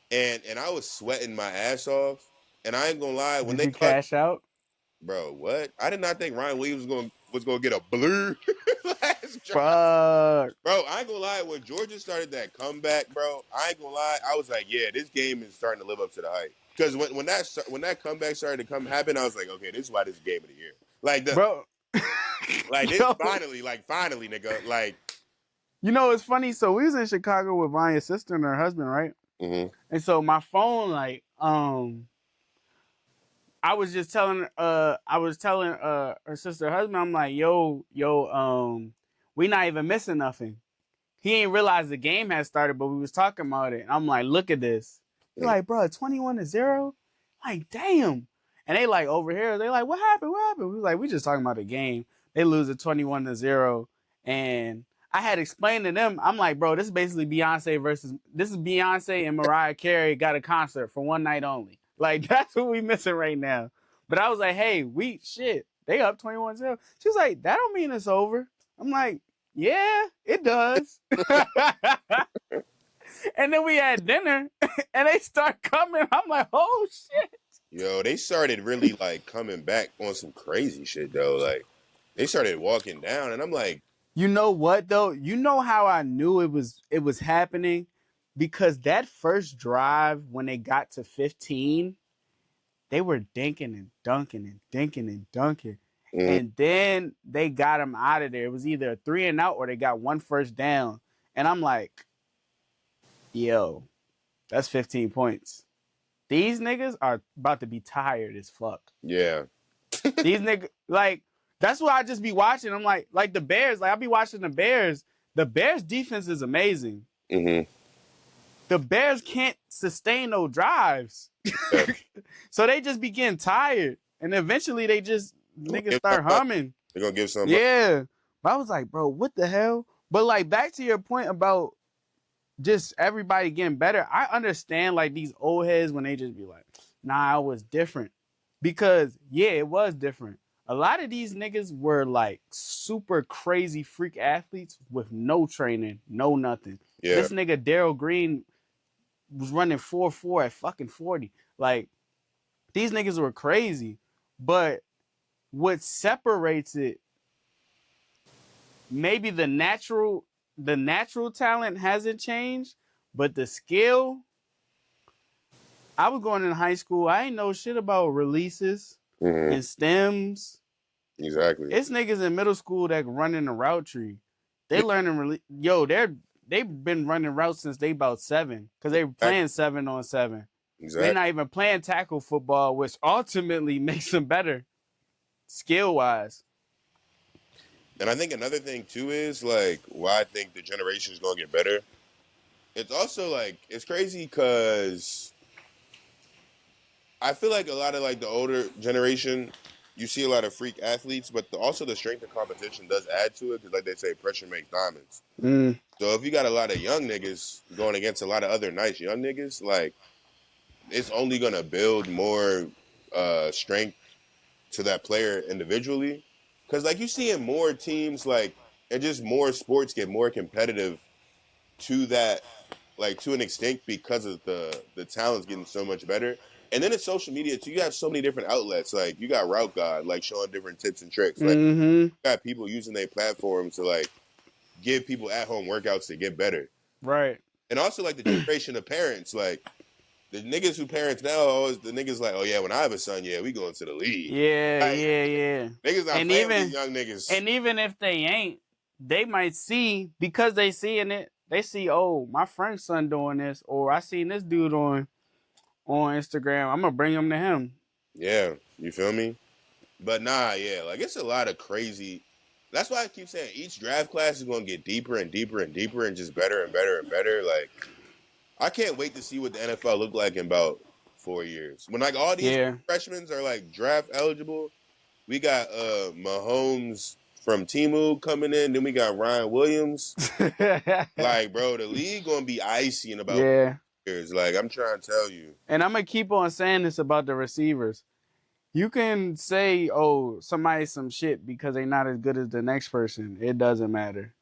and I was sweating my ass off. And I ain't gonna lie, when Did they you cut, cash out? bro, what? I did not think Ryan Williams was gonna get a blue last drive. Fuck. Bro, I ain't gonna lie. When Georgia started that comeback, bro, I ain't gonna lie. I was like, yeah, this game is starting to live up to the hype. Because when that comeback started to happen, I was like, okay, this is why this is game of the year. Bro. This Yo, finally, nigga, like. you know, it's funny. So we was in Chicago with Vanya's sister and her husband, right? Mm-hmm. And so my phone, like, I was just telling her sister husband, I'm like, yo, we not even missing nothing. He ain't realized the game had started, but we was talking about it. And I'm like, look at this. He's like, bro, 21-0? Like, damn. And they like over here, they like, what happened? What happened? We was like, we just talking about the game. They lose at 21-0. And I had explained to them, I'm like, bro, this is basically this is Beyonce and Mariah Carey got a concert for one night only. Like, that's what we missing right now. But I was like, hey, they up 21-0. She was like, that don't mean it's over. I'm like, yeah, it does. And then we had dinner and they start coming. I'm like, oh shit. Yo, they started really like coming back on some crazy shit though. Like they started walking down, and I'm like, you know what though? You know how I knew it was happening? Because that first drive when they got to 15, they were dinking and dunking and dinking and dunking. And then they got him out of there. It was either a 3 and out or they got one first down. And I'm like, yo, that's 15 points. These niggas are about to be tired as fuck. yeah, These niggas, like, that's what I just be watching. I'm like the Bears, like, I'll be watching the Bears. The Bears defense is amazing. mm-hmm. The Bears can't sustain no drives. Yeah. So they just be getting tired. And eventually niggas start humming. They're gonna give some. Yeah. But I was like, bro, what the hell? But like, back to your point about just everybody getting better. I understand like these old heads when they just be like, nah, it was different. Because yeah, it was different. A lot of these niggas were like super crazy freak athletes with no training, no nothing. Yeah. This nigga Daryl Green was running 4.4 at fucking 40. Like, these niggas were crazy. But what separates it, maybe the natural talent hasn't changed, but the skill. I was going in high school. I ain't know shit about releases and stems. Exactly. It's niggas in middle school that running the route tree. They learning they've been running routes since they about 7 because they were playing 7-on-7. Exactly. They're not even playing tackle football, which ultimately makes them better skill wise. And I think another thing too is like why I think the generation is gonna get better. It's also like it's crazy because I feel like a lot of like the older generation, you see a lot of freak athletes, but also the strength of competition does add to it because, like they say, pressure makes diamonds. So if you got a lot of young niggas going against a lot of other nice young niggas, like it's only gonna build more strength to that player individually. Because like you see in more teams, like and just more sports get more competitive to that, like to an extent because of the talent's getting so much better. And then it's social media too. You have so many different outlets. Like you got Route God, like showing different tips and tricks. Like you got people using their platform to like give people at home workouts to get better. Right. And also like the generation of parents, like The niggas who parents now are always the niggas like, oh yeah, when I have a son, yeah, we going to the league. Yeah, Like yeah, yeah. niggas not And playing with these even young niggas. and even if they ain't, they might see because they seeing it. They see, oh, my friend's son doing this, or I seen this dude on Instagram. I'm gonna bring him to him. Yeah, you feel me? But nah, yeah, like it's a lot of crazy. That's why I keep saying each draft class is going to get deeper and deeper and deeper and just better and better and better. Like I can't wait to see what the NFL look like in about 4 years. When like all these Yeah. freshmen are like draft eligible, we got Mahomes from Timu coming in, then we got Ryan Williams. Like, bro, the league gonna be icy in about Yeah. years. Like, I'm trying to tell you. And I'm gonna keep on saying this about the receivers. You can say, oh, somebody's some shit because they're not as good as the next person. It doesn't matter.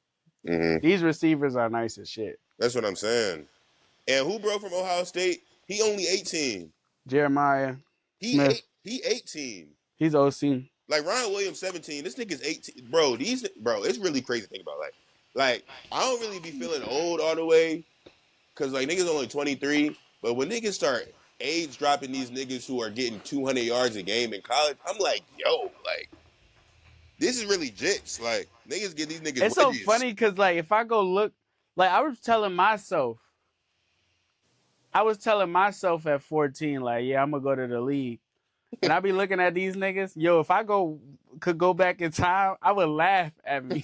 Hmm. These receivers are nice as shit. That's what I'm saying. And who bro from Ohio State? He only 18. Jeremiah Smith, He 18. he's OC. Like Ryan Williams 17. This nigga's 18. Bro, it's really crazy to think about. Like I don't really be feeling old all the way because like niggas only 23. But when niggas start age dropping these niggas who are getting 200 yards a game in college, I'm like, yo, like this is really jits. Like niggas get these niggas It's so wedges. funny because like if I go look, like I was telling myself at 14, like, yeah, I'm gonna go to the league. And I be looking at these niggas. Yo, if I could go back in time, I would laugh at me.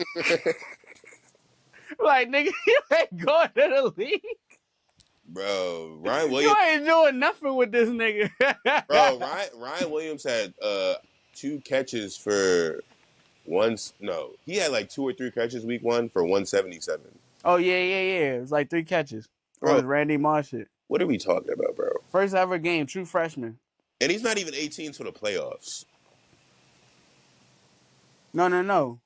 Like, nigga, you ain't going to the league. Bro, Ryan Williams. You ain't doing nothing with this nigga. Bro, Ryan Williams had 2 catches for once. No, he had like 2 or 3 catches week 1 for 177. Oh, yeah. It was like 3 catches. Bro, On his Randy Moss shit. what are we talking about, bro? First ever game, true freshman. And he's not even 18 to the playoffs. No.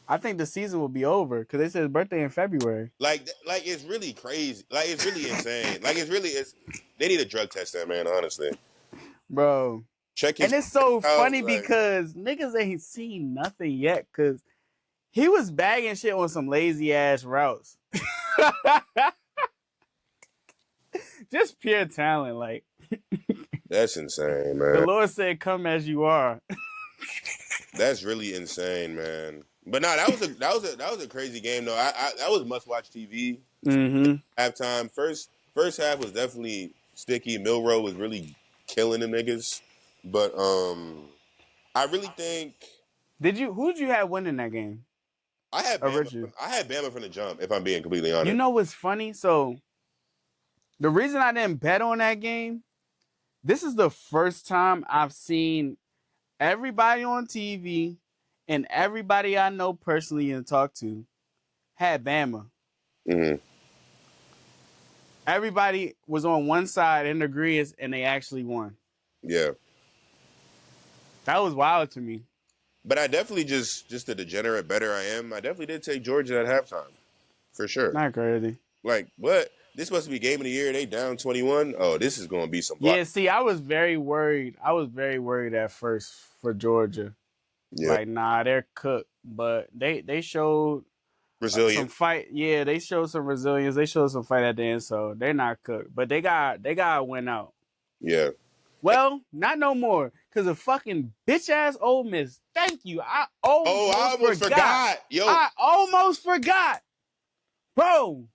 I think the season will be over because they said his birthday in February. Like it's really crazy. Like it's really insane. Like they need a drug test that man, honestly. Bro. Check his And it's so funny like, because niggas ain't seen nothing yet because he was bagging shit on some lazy ass routes. Just pure talent. Like, that's insane, the man. Lord said, come as you are. That's really insane, man. But no, that was a crazy game though. That was must watch TV. Mm-hmm. Halftime. First half was definitely sticky. Milrow was really killing the niggas. But I really think Who'd you have winning that game? I had Bama from the jump, if I'm being completely honest. You know what's funny? So the reason I didn't bet on that game, this is the first time I've seen everybody on TV and everybody I know personally and talk to had Bama. Mm-hmm. Everybody was on one side in agreement and they actually won. Yeah. That was wild to me. But I definitely just the degenerate better I am. I definitely did take Georgia at halftime. For sure. Not crazy. Like, what? This supposed to be game of the year. They down 21. Oh, this is going to be some Yeah, see, I was very worried. At first for Georgia. Yeah. Like, nah, they're cooked. But they showed some fight. Yeah, they showed some resilience. They showed some fight at the end, so they're not cooked. But they got to win out. Yeah. Well, not no more. Because of fucking bitch-ass Ole Miss. Thank you. I almost forgot. Yo. I almost forgot. Bro.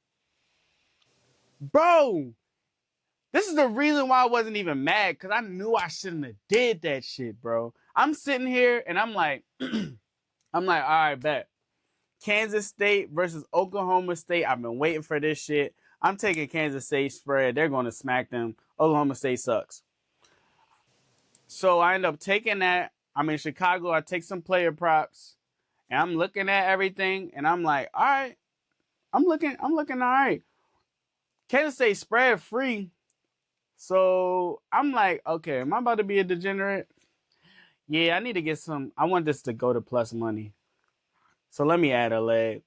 This is the reason why I wasn't even mad. Because I knew I shouldn't have did that shit, bro. I'm sitting here and I'm like, all right, bet. Kansas State versus Oklahoma State. I've been waiting for this shit. I'm taking Kansas State spread. They're going to smack them. Oklahoma State sucks. So I end up taking that. I'm in Chicago. I take some player props. And I'm looking at everything. And I'm like, all right. I'm looking all right. Kansas State spread free. So I'm like, okay, am I about to be a degenerate? Yeah, I need to get some. I want this to go to plus money. So let me add a leg.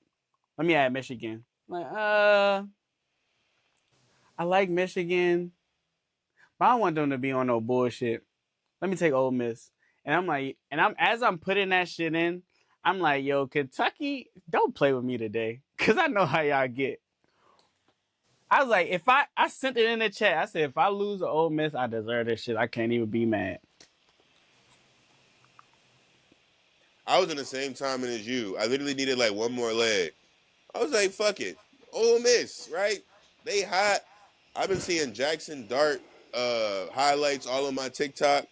Let me add Michigan. Like, I like Michigan, but I don't want them to be on no bullshit. Let me take Ole Miss. And I'm like, as I'm putting that shit in, I'm like, yo, Kentucky, don't play with me today. Cause I know how y'all get. I was like, if I sent it in the chat. I said, if I lose to Ole Miss, I deserve this shit. I can't even be mad. I was in the same timing as you. I literally needed like one more leg. I was like, fuck it. Ole Miss, right? They hot. I've been seeing Jackson Dart highlights all on my TikTok.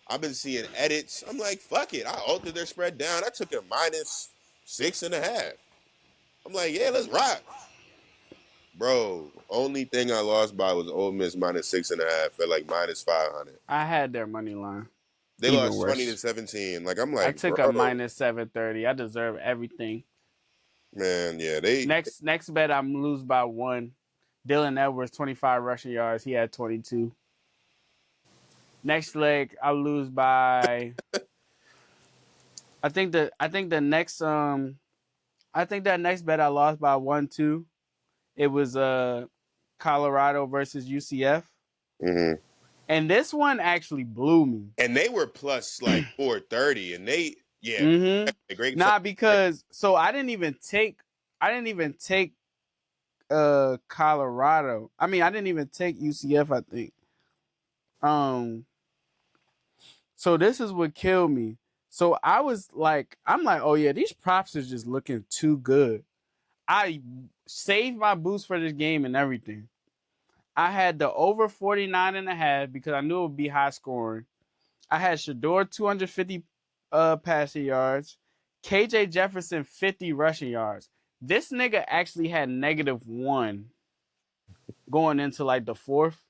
I've been seeing edits. I'm like, fuck it. I altered their spread down. I took a -6.5. I'm like, yeah, let's rock. Bro, only thing I lost by was Ole Miss -6.5 at like -500. I had their money line. They Even lost 20 to worse. 17. Like I'm I like, took a bro, -730. I deserve everything. man, yeah, they Next bet, I'm lose by 1. Dylan Edwards, 25 rushing yards. He had 22. Next leg, I lose by. I think that next bet I lost by 1-2. It was Colorado versus UCF. hmm And this one actually blew me. and they were plus like 430, and they yeah, Mm-hmm. a great Nah, because so I didn't even take Colorado. I mean, I didn't even take UCF, I think. So this is what killed me. So I'm like, oh yeah, these props are just looking too good. I saved my boost for this game and everything. I had the over 49.5 because I knew it would be high scoring. I had Shador 250 passing yards, KJ Jefferson 50 rushing yards. This nigga actually had -1 going into like the fourth,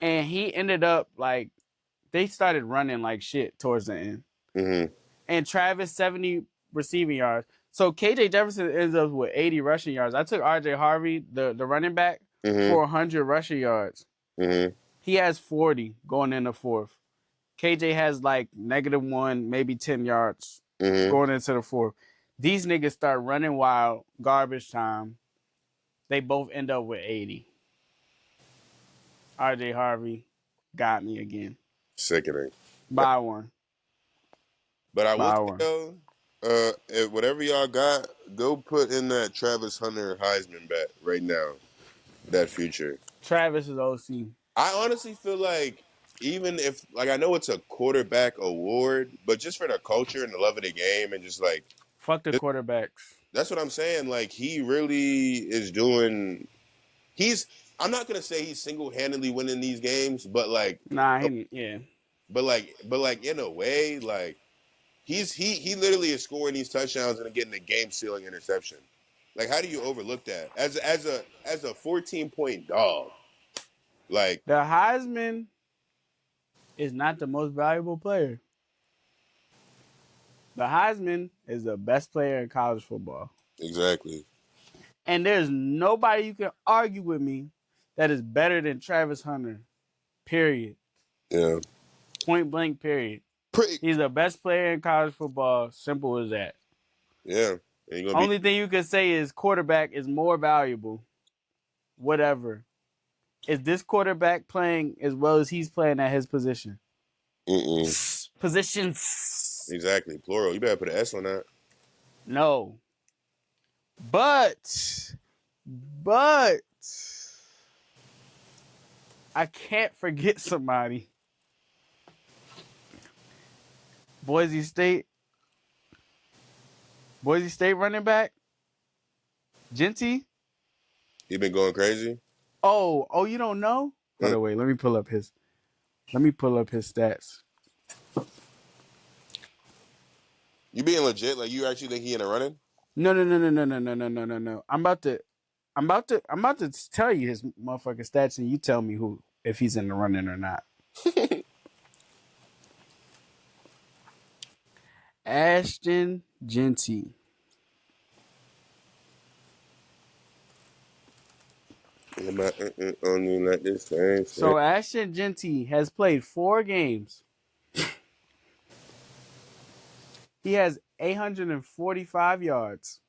and he ended up like they started running like shit towards the end. Mm-hmm. And Travis 70 receiving yards. So KJ Jefferson ends up with 80 rushing yards. I took RJ Harvey, the running back, Mm-hmm. for 100 rushing yards. Mm-hmm. He has 40 going in the fourth. KJ has like -1, maybe 10 yards Mm-hmm. going into the fourth. These niggas start running wild, garbage time. They both end up with 80. RJ Harvey got me again. Sickening. By one. But I will By say one. though, if whatever y'all got, go put in that Travis Hunter Heisman bet right now. That future. Travis is OC. I honestly feel like even if like I know it's a quarterback award, but just for the culture and the love of the game and just like Fuck the just, quarterbacks. that's what I'm saying. Like he really is doing. He's. I'm not gonna say he's single handedly winning these games, but like, Nah, yeah. but like in a way, like he literally is scoring these touchdowns and getting a game sealing interception. Like, how do you overlook that as a 14-point dog? Like, The Heisman is not the most valuable player. The Heisman is the best player in college football. exactly. And there's nobody you can argue with me that is better than Travis Hunter. Period. Yeah. Point blank, period. Pretty. He's the best player in college football. Simple as that. Yeah. And you're gonna be. Only thing you can say is quarterback is more valuable. Whatever. Is this quarterback playing as well as he's playing at his position? Positions. Exactly. Plural. You better put an S on that. No. But I can't forget somebody. Boise State running back, Genty. He been going crazy. Oh, you don't know? Hold on, wait. Let me pull up his stats. You being legit? Like you actually think he in a running? No. I'm about to tell you his motherfucking stats, and you tell me who if he's in the running or not. Ashton Genty. Only like this thing. So Ashton Genty has played 4 games. He has 845 yards,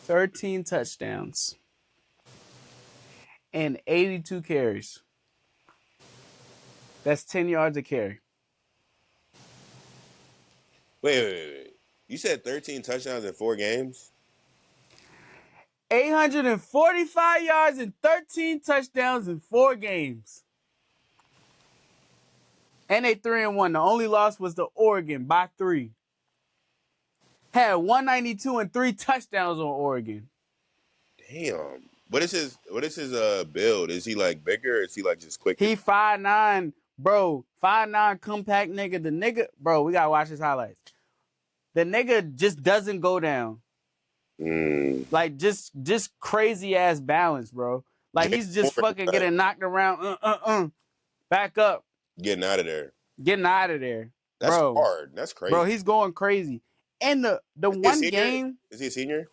13 touchdowns, and 82 carries. That's 10 yards a carry. Wait. You said 13 touchdowns in 4 games? 845 yards and 13 touchdowns in 4 games. And they 3-1. The only loss was to Oregon by 3. Had 192 and 3 touchdowns on Oregon. Damn. What is his build? Is he like bigger or is he like just quick? He 5'9", bro. 5'9" compact nigga. The nigga, bro, we gotta watch his highlights. The nigga just doesn't go down. Like just crazy ass balance, bro. Like he's just fucking getting knocked around. Back up. Getting out of there. That's bro. Hard. That's crazy. Bro, he's going crazy. And the one game. Is he a senior?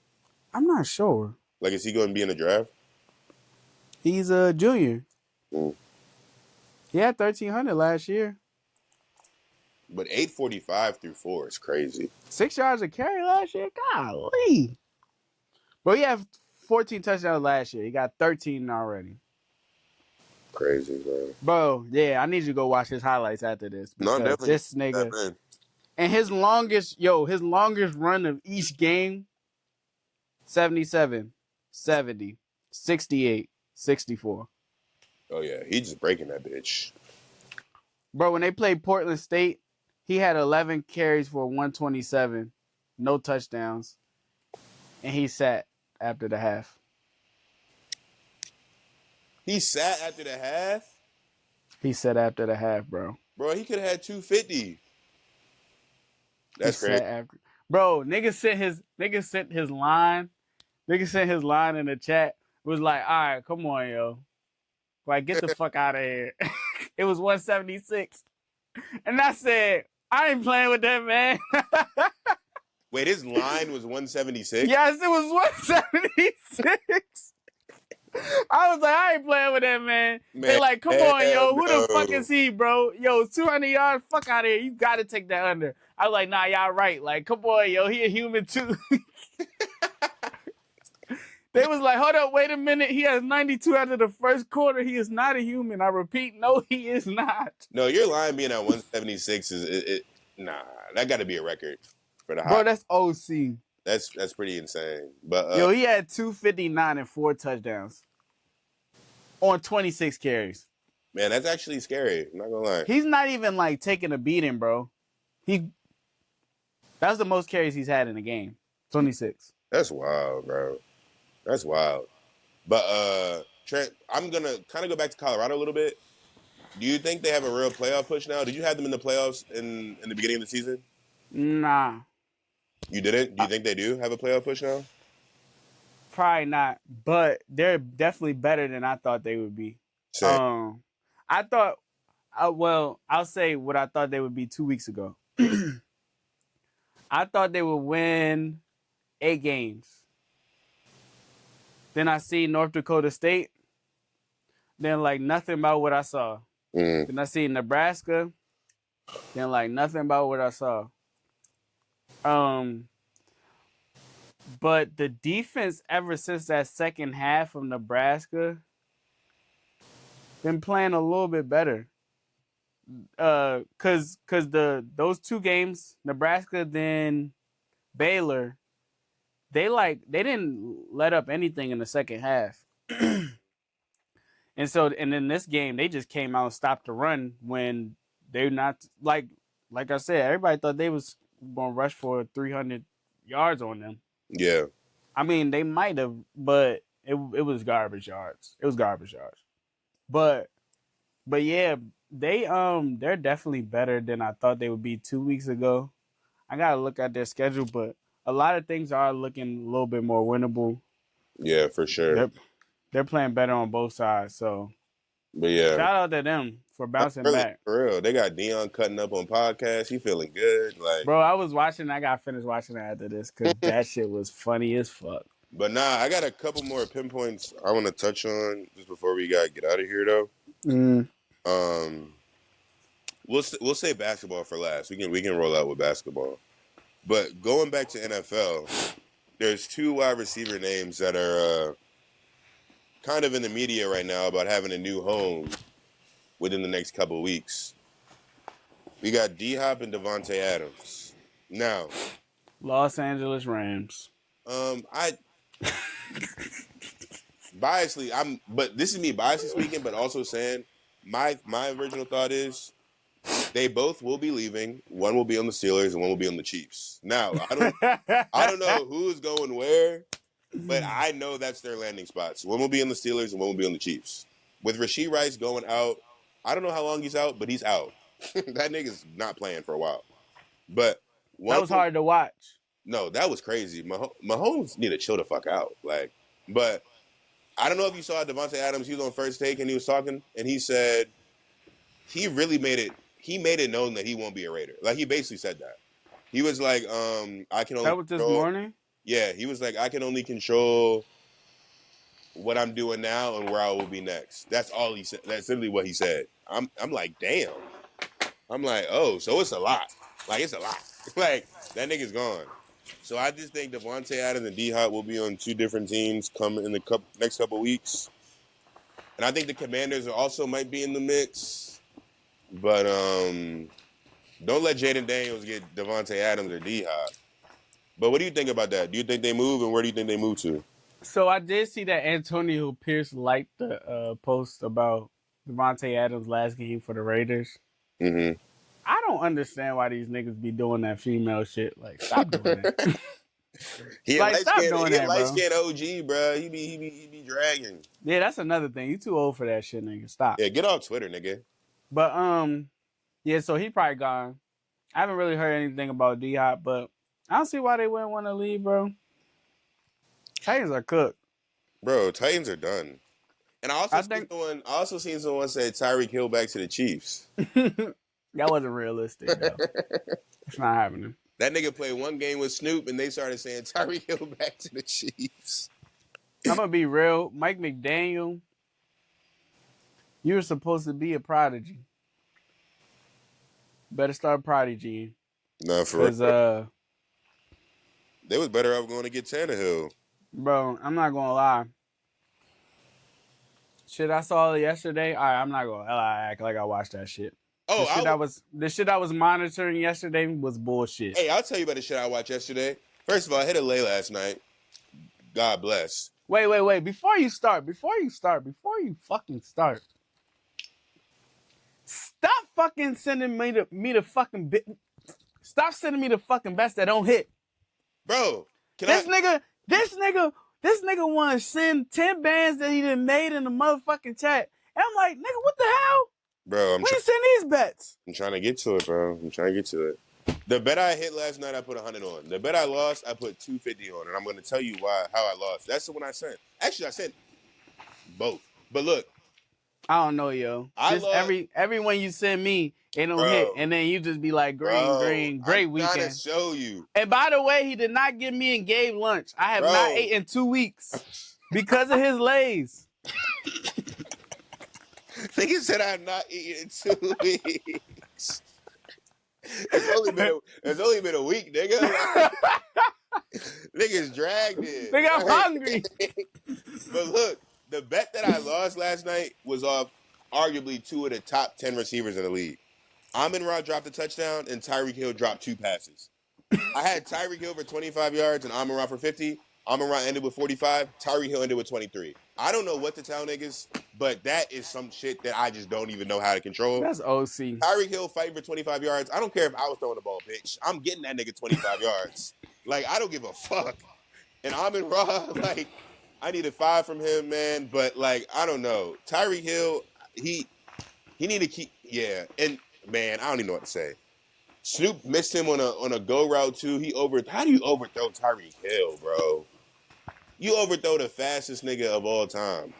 I'm not sure. Like, is he going to be in the draft? He's a junior. He had 1,300 last year. But 845 through 4 is crazy. 6 yards a carry last year? Golly. Bro, he had 14 touchdowns last year. He got 13 already. Crazy, bro. Bro, yeah, I need you to go watch his highlights after this. No, definitely. This nigga. And his longest run of each game, 77, 70, 68, 64. Oh, yeah. He just breaking that bitch. Bro, when they played Portland State, he had 11 carries for 127, no touchdowns, and he sat after the half. He sat after the half? He sat after the half, bro. Bro, he could have had 250. That's crazy. Bro, nigga sent his line. Nigga sent his line in the chat. Was like, all right, come on, yo. Like, get the fuck out of here. It was 176. And I said, I ain't playing with that, man. Wait, his line was 176? Yes, it was 176. I was like, I ain't playing with that, man. They like, come on, yo. Who the fuck is he, bro? Yo, 200 yards, fuck out of here. You got to take that under. I was like, nah, y'all right. Like, come on, yo. He a human, too. They was like, hold up, wait a minute. He has 92 after the first quarter. He is not a human. I repeat, no, he is not. No, your line being at 176 is nah, that got to be a record for the high. Bro, that's OC. That's pretty insane. But yo, he had 259 and 4 touchdowns on 26 carries. Man, that's actually scary. I'm not gonna lie. He's not even like taking a beating, bro. That's the most carries he's had in a game. 26. That's wild, bro. That's wild. But Trent, I'm gonna kind of go back to Colorado a little bit. Do you think they have a real playoff push now? Did you have them in the playoffs in the beginning of the season? Nah. You didn't? Do you think they do have a playoff push now? Probably not, but they're definitely better than I thought they would be. Same. I thought, I'll say what I thought they would be 2 weeks ago. I thought they would win 8 games. Then I see North Dakota State. Then like nothing about what I saw. Then I see Nebraska. Then like nothing about what I saw. But the defense ever since that second half of Nebraska been playing a little bit better. Cause those 2 games, Nebraska then Baylor, they didn't let up anything in the second half. And in this game, they just came out and stopped the run when they're not like I said, everybody thought they was gonna rush for 300 yards on them. Yeah. I mean, they might have, but it was garbage yards. It was garbage yards. But yeah, they're definitely better than I thought they would be 2 weeks ago. I gotta look at their schedule, but a lot of things are looking a little bit more winnable. Yeah, for sure. They're playing better on both sides, so. But yeah, shout out to them for bouncing back. For real, they got Dion cutting up on podcasts. He feeling good, like. Bro, I was watching. I got finished watching it after this because that shit was funny as fuck. But nah, I got a couple more pinpoints I want to touch on just before we gotta get out of here, though. We'll say basketball for last. We can roll out with basketball. But going back to NFL, there's 2 wide receiver names that are kind of in the media right now about having a new home within the next couple of weeks. We got D-Hop and Devontae Adams. Now, Los Angeles Rams. biasly, but this is me biasly speaking, but also saying my original thought is they both will be leaving. One will be on the Steelers and one will be on the Chiefs. Now, I don't know who's going where, but I know that's their landing spots. One will be on the Steelers and one will be on the Chiefs. With Rashee Rice going out, I don't know how long he's out, but he's out. That nigga's not playing for a while. But That one was hard to watch. no, that was crazy. Mahomes need to chill the fuck out. Like, but I don't know if you saw Devontae Adams. He was on First Take and he was talking, and he said he really made it. He made it known that he won't be a Raider. Like he basically said that. He was like, I can only That was this control. morning. Yeah, he was like, I can only control what I'm doing now and where I will be next. That's all he said. That's literally what he said. I'm like, damn. I'm like, oh, so it's a lot. Like it's a lot. Like that nigga's gone. So I just think Devontae Adams and D Hop will be on two different teams come in the next couple weeks. And I think the Commanders also might be in the mix. But don't let Jaden Daniels get Devontae Adams or D Hop. But what do you think about that? Do you think they move, and where do you think they move to? So I did see that Antonio Pierce liked the post about Devontae Adams' last game for the Raiders. Mm-hmm. I don't understand why these niggas be doing that female shit. Like, stop doing it. Like, stop doing that, light bro. skinned OG, bro. He be dragging. Yeah, that's another thing. You too old for that shit, nigga. Stop. Yeah, get off Twitter, nigga. But yeah. So he probably gone. I haven't really heard anything about D Hop, but I don't see why they wouldn't want to leave, bro. Titans are cooked, Bro, Titans are done. And I think also seen someone say Tyreek Hill back to the Chiefs. that wasn't realistic, though. It's not happening. That nigga played one game with Snoop, and they started saying Tyreek Hill back to the Chiefs. I'm gonna be real. Mike McDaniel, you were supposed to be a prodigy. Better start prodigy. Nah, for real. Because They was better off going to get Tannehill. bro, I'm not gonna lie. Shit I saw yesterday. All right, I'm not gonna act like I watched that shit. Oh, the shit I was monitoring yesterday was bullshit. Hey, I'll tell you about the shit I watched yesterday. First of all, I hit a lay last night. God bless. Wait. Before you fucking start. Stop fucking sending me the fucking stop sending me the fucking bets that don't hit. Bro, This nigga want to send 10 bands that he done made in the motherfucking chat. And I'm like, nigga, what the hell? Bro, Where you send these bets? I'm trying to get to it, bro. I'm trying to get to it. The bet I hit last night, I put 100 on. The bet I lost, I put 250 on. And I'm going to tell you how I lost. That's the one I sent. Actually, I sent both. But look. I don't know, yo. Every one you send me, it don't hit. And then you just be like, green, great weekend. I'm trying to show you. And by the way, he did not give me and Gabe lunch. I have not ate in 2 weeks because of his lays. Nigga said I'm not eating in 2 weeks. It's only been a week, nigga. Like, niggas dragged it. Nigga, I'm hungry. But look, the bet that I lost last night was off arguably two of the top 10 receivers in the league. Amon-Ra dropped a touchdown and Tyreek Hill dropped 2 passes. I had Tyreek Hill for 25 yards and Amon-Ra for 50. Amon-Ra ended with 45. Tyreek Hill ended with 23. I don't know what to tell niggas, but that is some shit that I just don't even know how to control. That's OC. Tyreek Hill fighting for 25 yards. I don't care if I was throwing the ball, bitch. I'm getting that nigga 25 yards. Like, I don't give a fuck. And Amon-Ra, like, I needed 5 from him, man. But, like, I don't know. Tyreek Hill, he need to keep, yeah. And, man, I don't even know what to say. Snoop missed him on a go route, too. How do you overthrow Tyreek Hill, bro? You overthrow the fastest nigga of all time.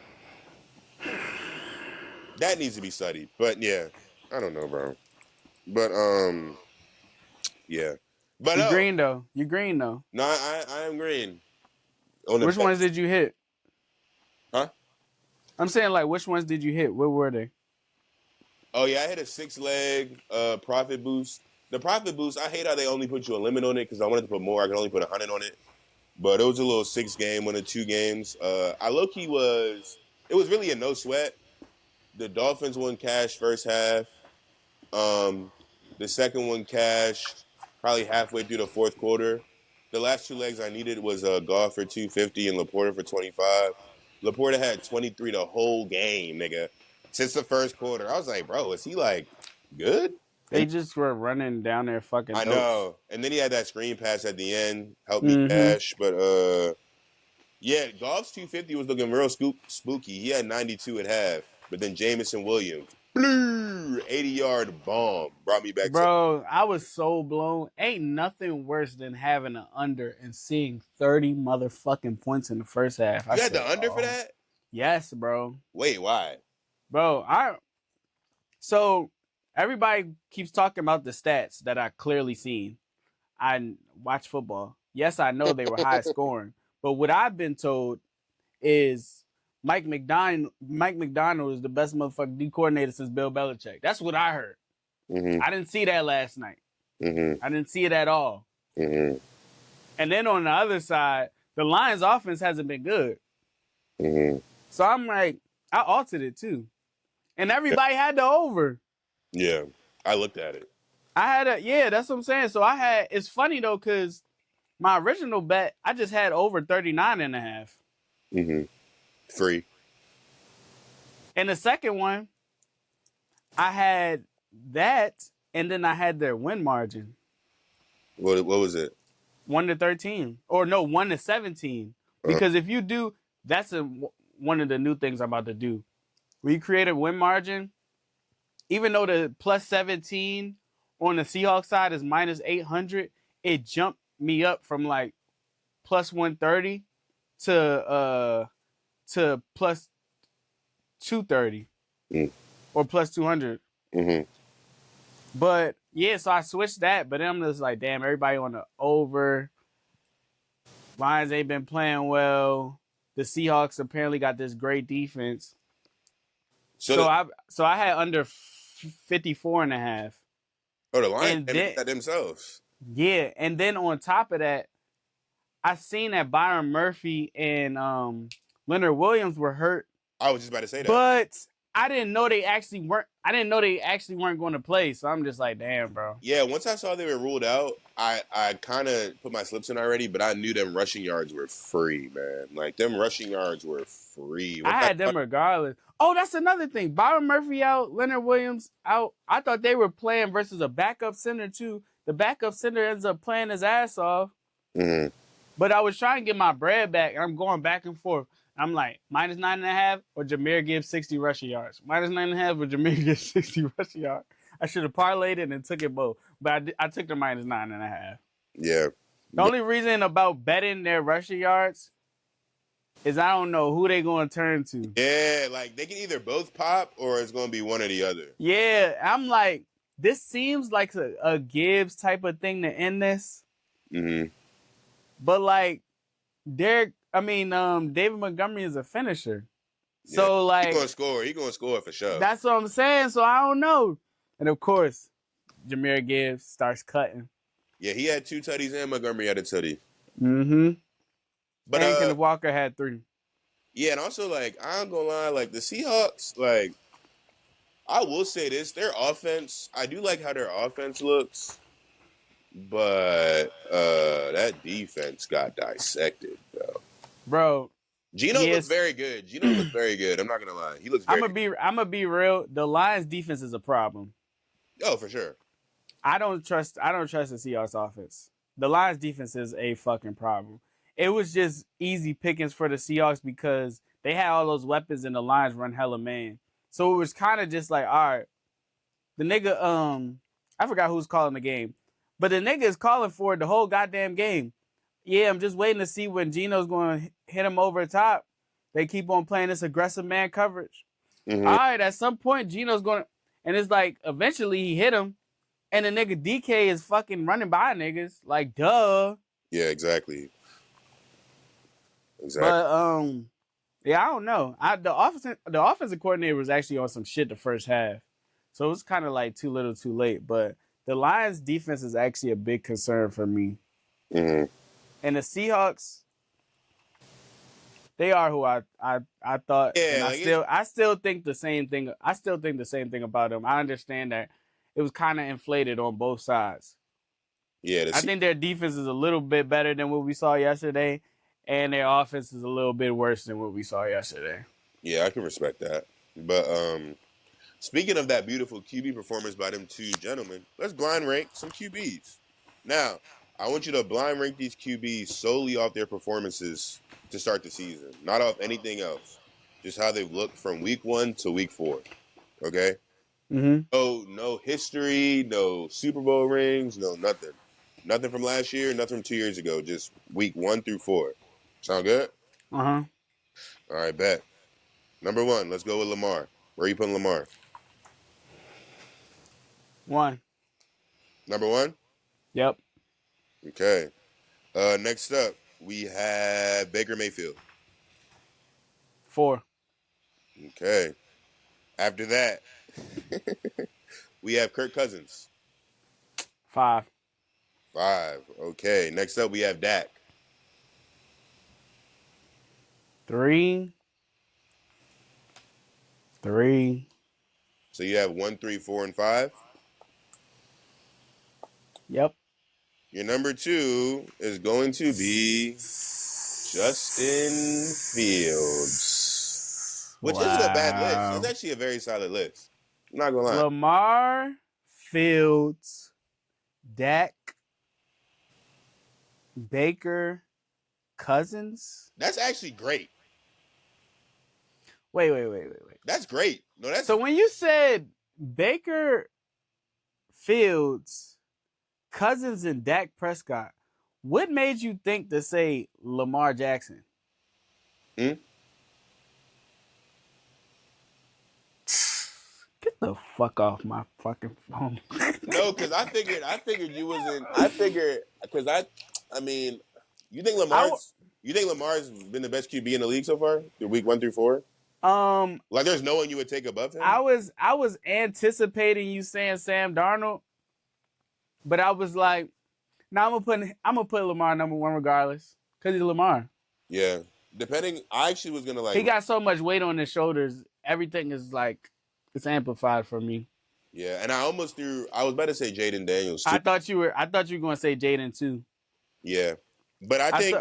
That needs to be studied. But, yeah, I don't know, bro. But, yeah. But You green, though. No, I am green. Which ones did you hit? Huh? I'm saying, like, which ones did you hit? What were they? Oh, yeah, I hit a 6-leg profit boost. The profit boost, I hate how they only put you a limit on it because I wanted to put more. I could only put 100 on it. But it was a little 6-game, 1 of 2 games. I low-key it was really a no sweat. The Dolphins won cash first half. The second one cashed probably halfway through the fourth quarter. The last 2 legs I needed was Goff for 250 and Laporta for 25. Laporta had 23 the whole game, nigga, since the first quarter. I was like, bro, is he like good? They And just were running down their fucking I throats. know. And then he had that screen pass at the end, helped me Mm-hmm. cash. But yeah, Goff's 250 was looking real spooky. He had 92 at half, but then Jamison Williams, blue 80-yard bomb brought me back to. Bro, I was so blown. Ain't nothing worse than having an under and seeing 30 motherfucking points in the first half. I You had said, the under for oh, that? yes, bro. Wait, why? Bro, so everybody keeps talking about the stats that I clearly seen. I watch football. Yes, I know they were high scoring, but what I've been told is Mike McDonald is the best motherfucking D coordinator since Bill Belichick. That's what I heard. Mm-hmm. I didn't see that last night. Mm-hmm. I didn't see it at all. Mm-hmm. And then on the other side, the Lions offense hasn't been good. Mm-hmm. So I'm like, I altered it too. And everybody had the over. Yeah, I looked at it. That's what I'm saying. So it's funny though, because my original bet, I just had over 39.5. Mm-hmm. Free. And the second one, I had that, and then I had their win margin. What was it? 1-13. Or no, 1-17. Because if you do, that's one of the new things I'm about to do. We create a win margin. Even though the plus 17 on the Seahawks side is minus 800, it jumped me up from like plus 130 to plus 230 or plus 200. Mm-hmm. But yeah, so I switched that, but then I'm just like, damn, everybody on the over. Lions ain't been playing well. The Seahawks apparently got this great defense. So I had under 54.5. Oh, the Lions And did that themselves. Yeah, and then on top of that, I seen that Byron Murphy and Leonard Williams were hurt. I was just about to say that. But I didn't know they actually weren't. I didn't know they actually weren't going to play. So I'm just like, damn, bro. Yeah, once I saw they were ruled out, I kind of put my slips in already, but I knew them rushing yards were free, man. Like, them rushing yards were free. I had them regardless. Oh, that's another thing. Byron Murphy out, Leonard Williams out. I thought they were playing versus a backup center, too. The backup center ends up playing his ass off. Mm-hmm. But I was trying to get my bread back, and I'm going back and forth. I'm like, minus 9.5 or Jahmyr Gibbs 60 rushing yards. Minus 9.5 or Jahmyr Gibbs 60 rushing yards. I should have parlayed it and took it both. But I took the minus 9.5. Yeah. The only reason about betting their rushing yards is I don't know who they going to turn to. Yeah, like they can either both pop or it's going to be one or the other. Yeah, I'm like, this seems like a Gibbs type of thing to end this. Mm-hmm. But like, David Montgomery is a finisher. So like, he's going to score for sure. That's what I'm saying. So I don't know. And of course, Jahmyr Gibbs starts cutting. Yeah, he had 2 tutties and Montgomery had a tutty. Mm-hmm. But and Kenneth Walker had 3. Yeah, and also, like, I ain't gonna lie, like, the Seahawks, like, I will say this, their offense, I do like how their offense looks, but that defense got dissected, bro. Geno looks very good. I'm not gonna lie. He looks very good. I'm gonna be real. The Lions defense is a problem. Oh, for sure. I don't trust the Seahawks offense. The Lions defense is a fucking problem. It was just easy pickings for the Seahawks because they had all those weapons and the Lions run hella man. So it was kind of just like, all right, the nigga, I forgot who's calling the game, but the nigga is calling for it the whole goddamn game. Yeah, I'm just waiting to see when Geno's going to hit him over the top. They keep on playing this aggressive man coverage. Mm-hmm. All right, at some point, Geno's going to, and it's like, eventually he hit him, and the nigga DK is fucking running by niggas. Like, duh. Yeah, exactly. But, yeah, I don't know. The offensive coordinator was actually on some shit the first half. So it was kind of like too little too late. But the Lions defense is actually a big concern for me. Mm-hmm. And the Seahawks, they are who I thought. Yeah, and I still think the same thing. I still think the same thing about them. I understand that it was kind of inflated on both sides. Yeah, I think their defense is a little bit better than what we saw yesterday. and their offense is a little bit worse than what we saw yesterday. Yeah, I can respect that. But speaking of that beautiful QB performance by them two gentlemen, let's blind rank some QBs. Now, I want you to blind rank these QBs solely off their performances to start the season, not off anything else. Just how they've looked from week 1 to week 4. Okay? Mm-hmm. No history, no Super Bowl rings, no nothing. Nothing from last year, nothing from 2 years ago. Just week 1 through 4. Sound good? Uh-huh. All right, bet. Number 1, let's go with Lamar. Where are you putting Lamar? 1. Number 1? Yep. Okay. Next up, we have Baker Mayfield. 4. Okay. After that, we have Kirk Cousins. 5. 5. Okay. Next up, we have Dak. 3. 3. So you have 1, 3, 4, and 5. Yep. Your number 2 is going to be Justin Fields, which isn't a bad list. It's actually a very solid list. I'm not gonna lie. Lamar, Fields, Dak, Baker, Cousins. That's actually great. Wait. That's great. No, that's So when you said Baker, Fields, Cousins, and Dak Prescott, what made you think to say Lamar Jackson? Hmm? Get the fuck off my fucking phone. No, because I figured you wasn't. I figured because I mean, you think Lamar's been the best QB in the league so far through week 1 through 4? Like there's no one you would take above him. I was anticipating you saying Sam Darnold, but I was like, no, I'm gonna put Lamar number 1 regardless because he's Lamar. Yeah, depending. I actually was gonna He got so much weight on his shoulders. Everything is like it's amplified for me. Yeah, and I almost threw. I was about to say Jaden Daniels too. I thought you were gonna say Jaden too. Yeah, but I think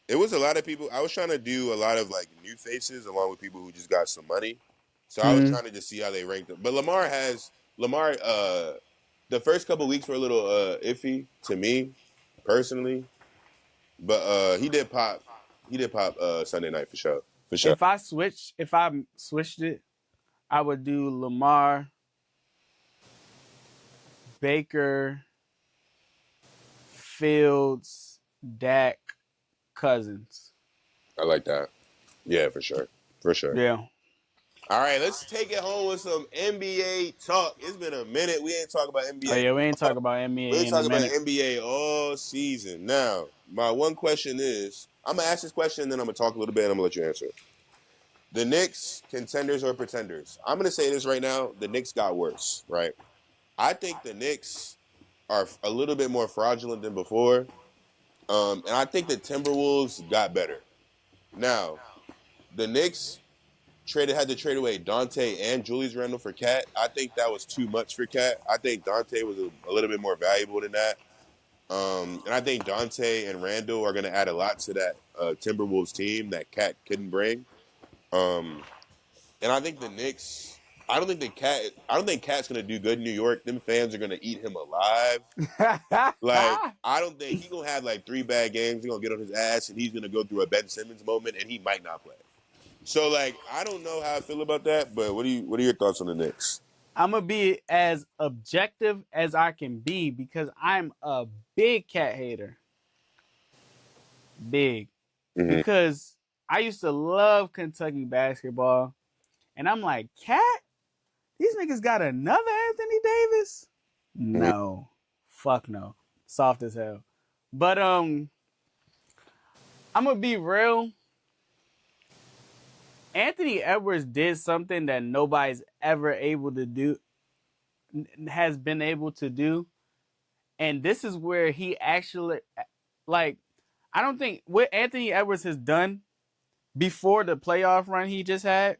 it was a lot of people. I was trying to do a lot of like new faces along with people who just got some money. So I was trying to just see how they ranked them. But Lamar. The first couple weeks were a little iffy to me personally, but he did pop. He did pop Sunday night for sure. For sure. If I switched it, I would do Lamar, Baker, Fields, Dak, Cousins. I like that. Yeah, for sure. For sure. Yeah. All right, let's take it home with some NBA talk. It's been a minute. We ain't talking about NBA. Oh yeah, we ain't talking about NBA We ain't in a talking about minute. NBA all season. Now, my one question is, I'm going to ask this question, and then I'm going to talk a little bit, and I'm going to let you answer it. The Knicks, contenders or pretenders? I'm going to say this right now. The Knicks got worse, right? I think the Knicks are a little bit more fraudulent than before. And I think the Timberwolves got better. Now, the Knicks had to trade away Dante and Julius Randle for Cat. I think that was too much for Cat. I think Dante was a little bit more valuable than that. And I think Dante and Randle are going to add a lot to that Timberwolves team that Cat couldn't bring. And I think the Knicks. I don't think Cat's going to do good in New York. Them fans are going to eat him alive. Like, I don't think he's going to have like 3 bad games. He's going to get on his ass, and he's going to go through a Ben Simmons moment, and he might not play. So, like, I don't know how I feel about that, but what are your thoughts on the Knicks? I'm gonna be as objective as I can be because I'm a big Cat hater. Big. Mm-hmm. Because I used to love Kentucky basketball. And I'm like, Cat? These niggas got another Anthony Davis? No. Fuck no. Soft as hell. But I'm gonna be real. Anthony Edwards did something that nobody's ever has been able to do. And this is where he actually, like, I don't think what Anthony Edwards has done before the playoff run he just had,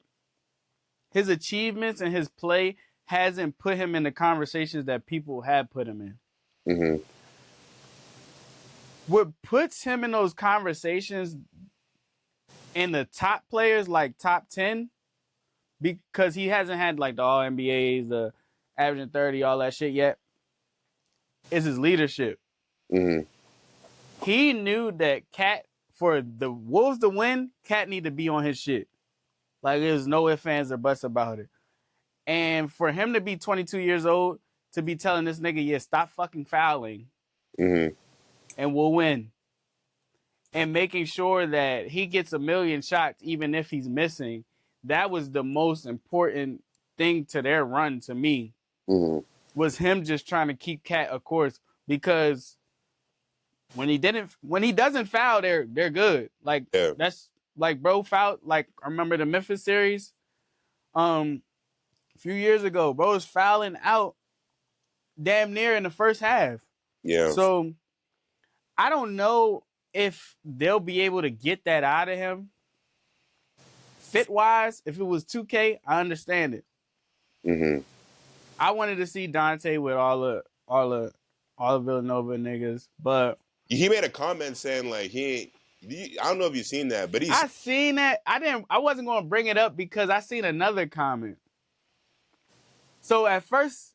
his achievements and his play hasn't put him in the conversations that people had put him in. Mm-hmm. what puts him in those conversations in the top players, like top 10, because he hasn't had like the All NBAs, the averaging 30, all that shit yet, is his leadership. Mm-hmm. He knew that Cat, for the Wolves to win, Cat need to be on his shit. Like there's no ifs, ands, or buts about it. And for him to be 22 years old, to be telling this nigga, yeah, stop fucking fouling Mm-hmm. and we'll win. And making sure that he gets a million shots even if he's missing, that was the most important thing to their run to me. Mm-hmm. Was him just trying to keep Cat a course, because when he doesn't foul, they're good. Like Yeah. that's like bro fouled. Like I remember the Memphis series, a few years ago, bro was fouling out damn near in the first half. Yeah. So I don't know if they'll be able to get that out of him. Fit wise, if it was 2K, I understand it. Mm-hmm. I wanted to see Dante with all the Villanova niggas, but He made a comment saying like I don't know if you've seen that, but I seen that. I wasn't gonna bring it up because I seen another comment. So at first,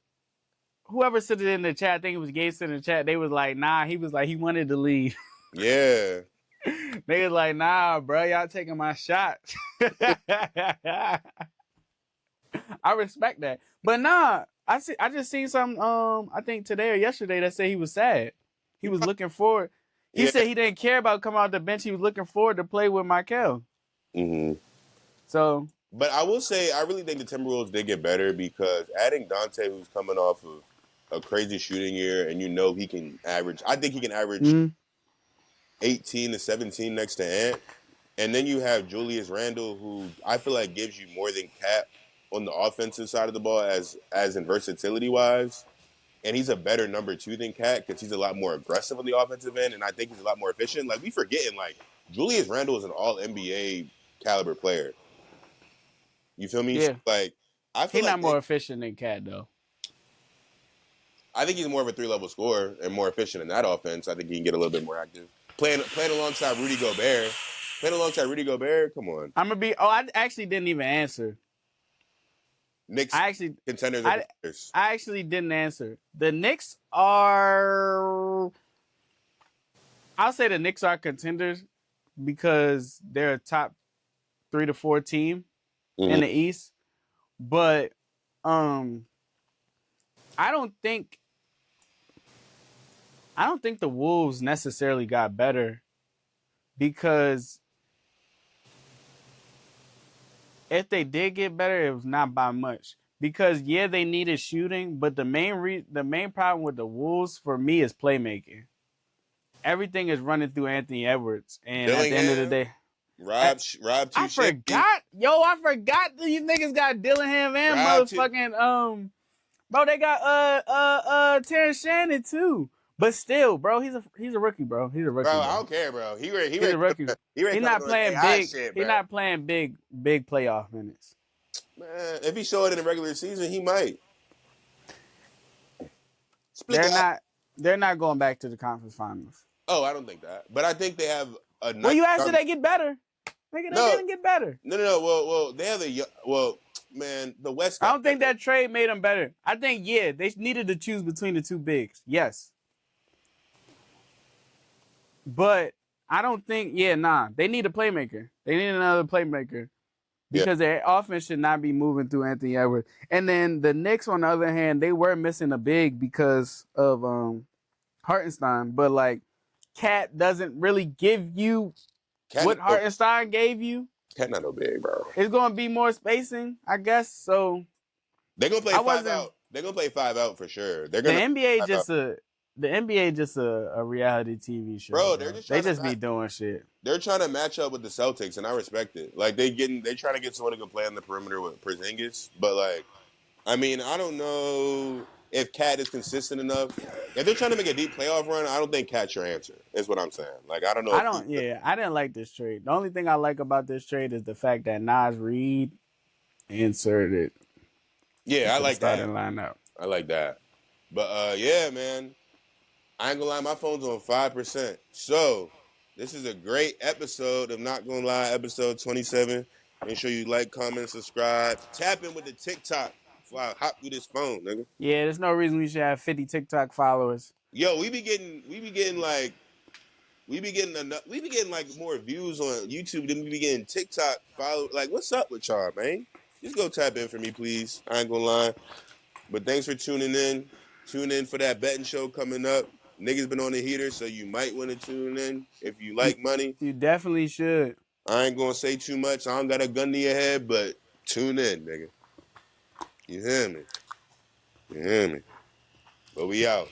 whoever said it in the chat, I think it was Gabe in the chat, they was like, nah, he was like, he wanted to leave. Yeah. They was like, nah, bro, y'all taking my shot. I respect that. But nah, I just seen some I think today or yesterday that said he was sad. He was looking forward. He Yeah. said he didn't care about coming off the bench. He was looking forward to play with Michael. Mm-hmm. So, but I will say, I really think the Timberwolves did get better because adding Dante, who's coming off of a crazy shooting year, and he can average. I think he can average 18 to 17 next to Ant. And then you have Julius Randle, who I feel like gives you more than Cap on the offensive side of the ball as in versatility wise. And he's a better number 2 than Cat because he's a lot more aggressive on the offensive end, and I think he's a lot more efficient. Like we forgetting, like Julius Randle is an All NBA caliber player. You feel me? yeah. Like I feel He's like not more efficient than Cat though. I think he's more of a 3-level scorer and more efficient in that offense. I think he can get a little bit more active. Playing alongside Rudy Gobert. Come on. I'm gonna be. Oh, I actually didn't even answer. Knicks I actually, contenders or I contenders? actually didn't answer. The Knicks are. I'll say the Knicks are contenders because they're a top 3 to 4 team in the East. But I don't think the Wolves necessarily got better, because if they did get better, it was not by much. Because yeah, they needed shooting, but the main problem with the Wolves for me is playmaking. Everything is running through Anthony Edwards, and at the end of the Dillingham, day, Rob I Touche, forgot. I forgot these niggas got Dillingham and Rob T- motherfucking bro, they got Terrence Shannon too. But still, bro, he's a rookie, bro. He's a rookie, Bro, bro. I don't care, bro. He's a rookie. He's not playing big. Shit, He's not playing big playoff minutes. Man, if he show it in the regular season, he might. They're not going back to the conference finals. Oh, I don't think that. But I think they have a nice. Well, you asked, did they get better? They didn't get better. No. Well, they have man, the West. I don't think that trade made them better. I think they needed to choose between the two bigs. Yes, but I don't think. They need a playmaker. They need another playmaker because their offense should not be moving through Anthony Edwards. And then the Knicks, on the other hand, they were missing a big because of Hartenstein. But like, Cat doesn't really give you what Hartenstein gave you. Cat not no big, bro. It's going to be more spacing, I guess. So they're gonna play 5 out. They're gonna play 5 out for sure. They're gonna. The NBA just a reality TV show. Bro, they just be doing shit. They're trying to match up with the Celtics, and I respect it. Like they trying to get someone who can play on the perimeter with Porzingis. But like, I mean, I don't know if Cat is consistent enough. If they're trying to make a deep playoff run, I don't think Cat's your answer. Is what I'm saying. Like I don't know. I didn't like this trade. The only thing I like about this trade is the fact that Nas Reed inserted. Yeah, I like that. Lineup. I like that. But yeah, man. I ain't gonna lie, my phone's on 5%. So this is a great episode of Not Gonna Lie, episode 27. Make sure you like, comment, subscribe. Tap in with the TikTok before I hop through this phone, nigga. Yeah, there's no reason we should have 50 TikTok followers. Yo, we be getting like more views on YouTube than we be getting TikTok follow. Like, what's up with y'all, man? Just go tap in for me, please. I ain't gonna lie. But thanks for tuning in. Tune in for that betting show coming up. Niggas been on the heater, so you might want to tune in if you You, like money. you definitely should. I ain't gonna say too much. I don't got a gun to your head, but tune in, nigga. You hear me? You hear me? But we out.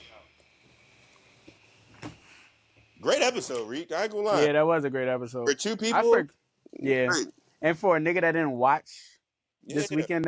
Great episode, Reek. I ain't gonna lie. Yeah, that was a great episode. For two people, Yeah. great. And for a nigga that didn't watch this Yeah. weekend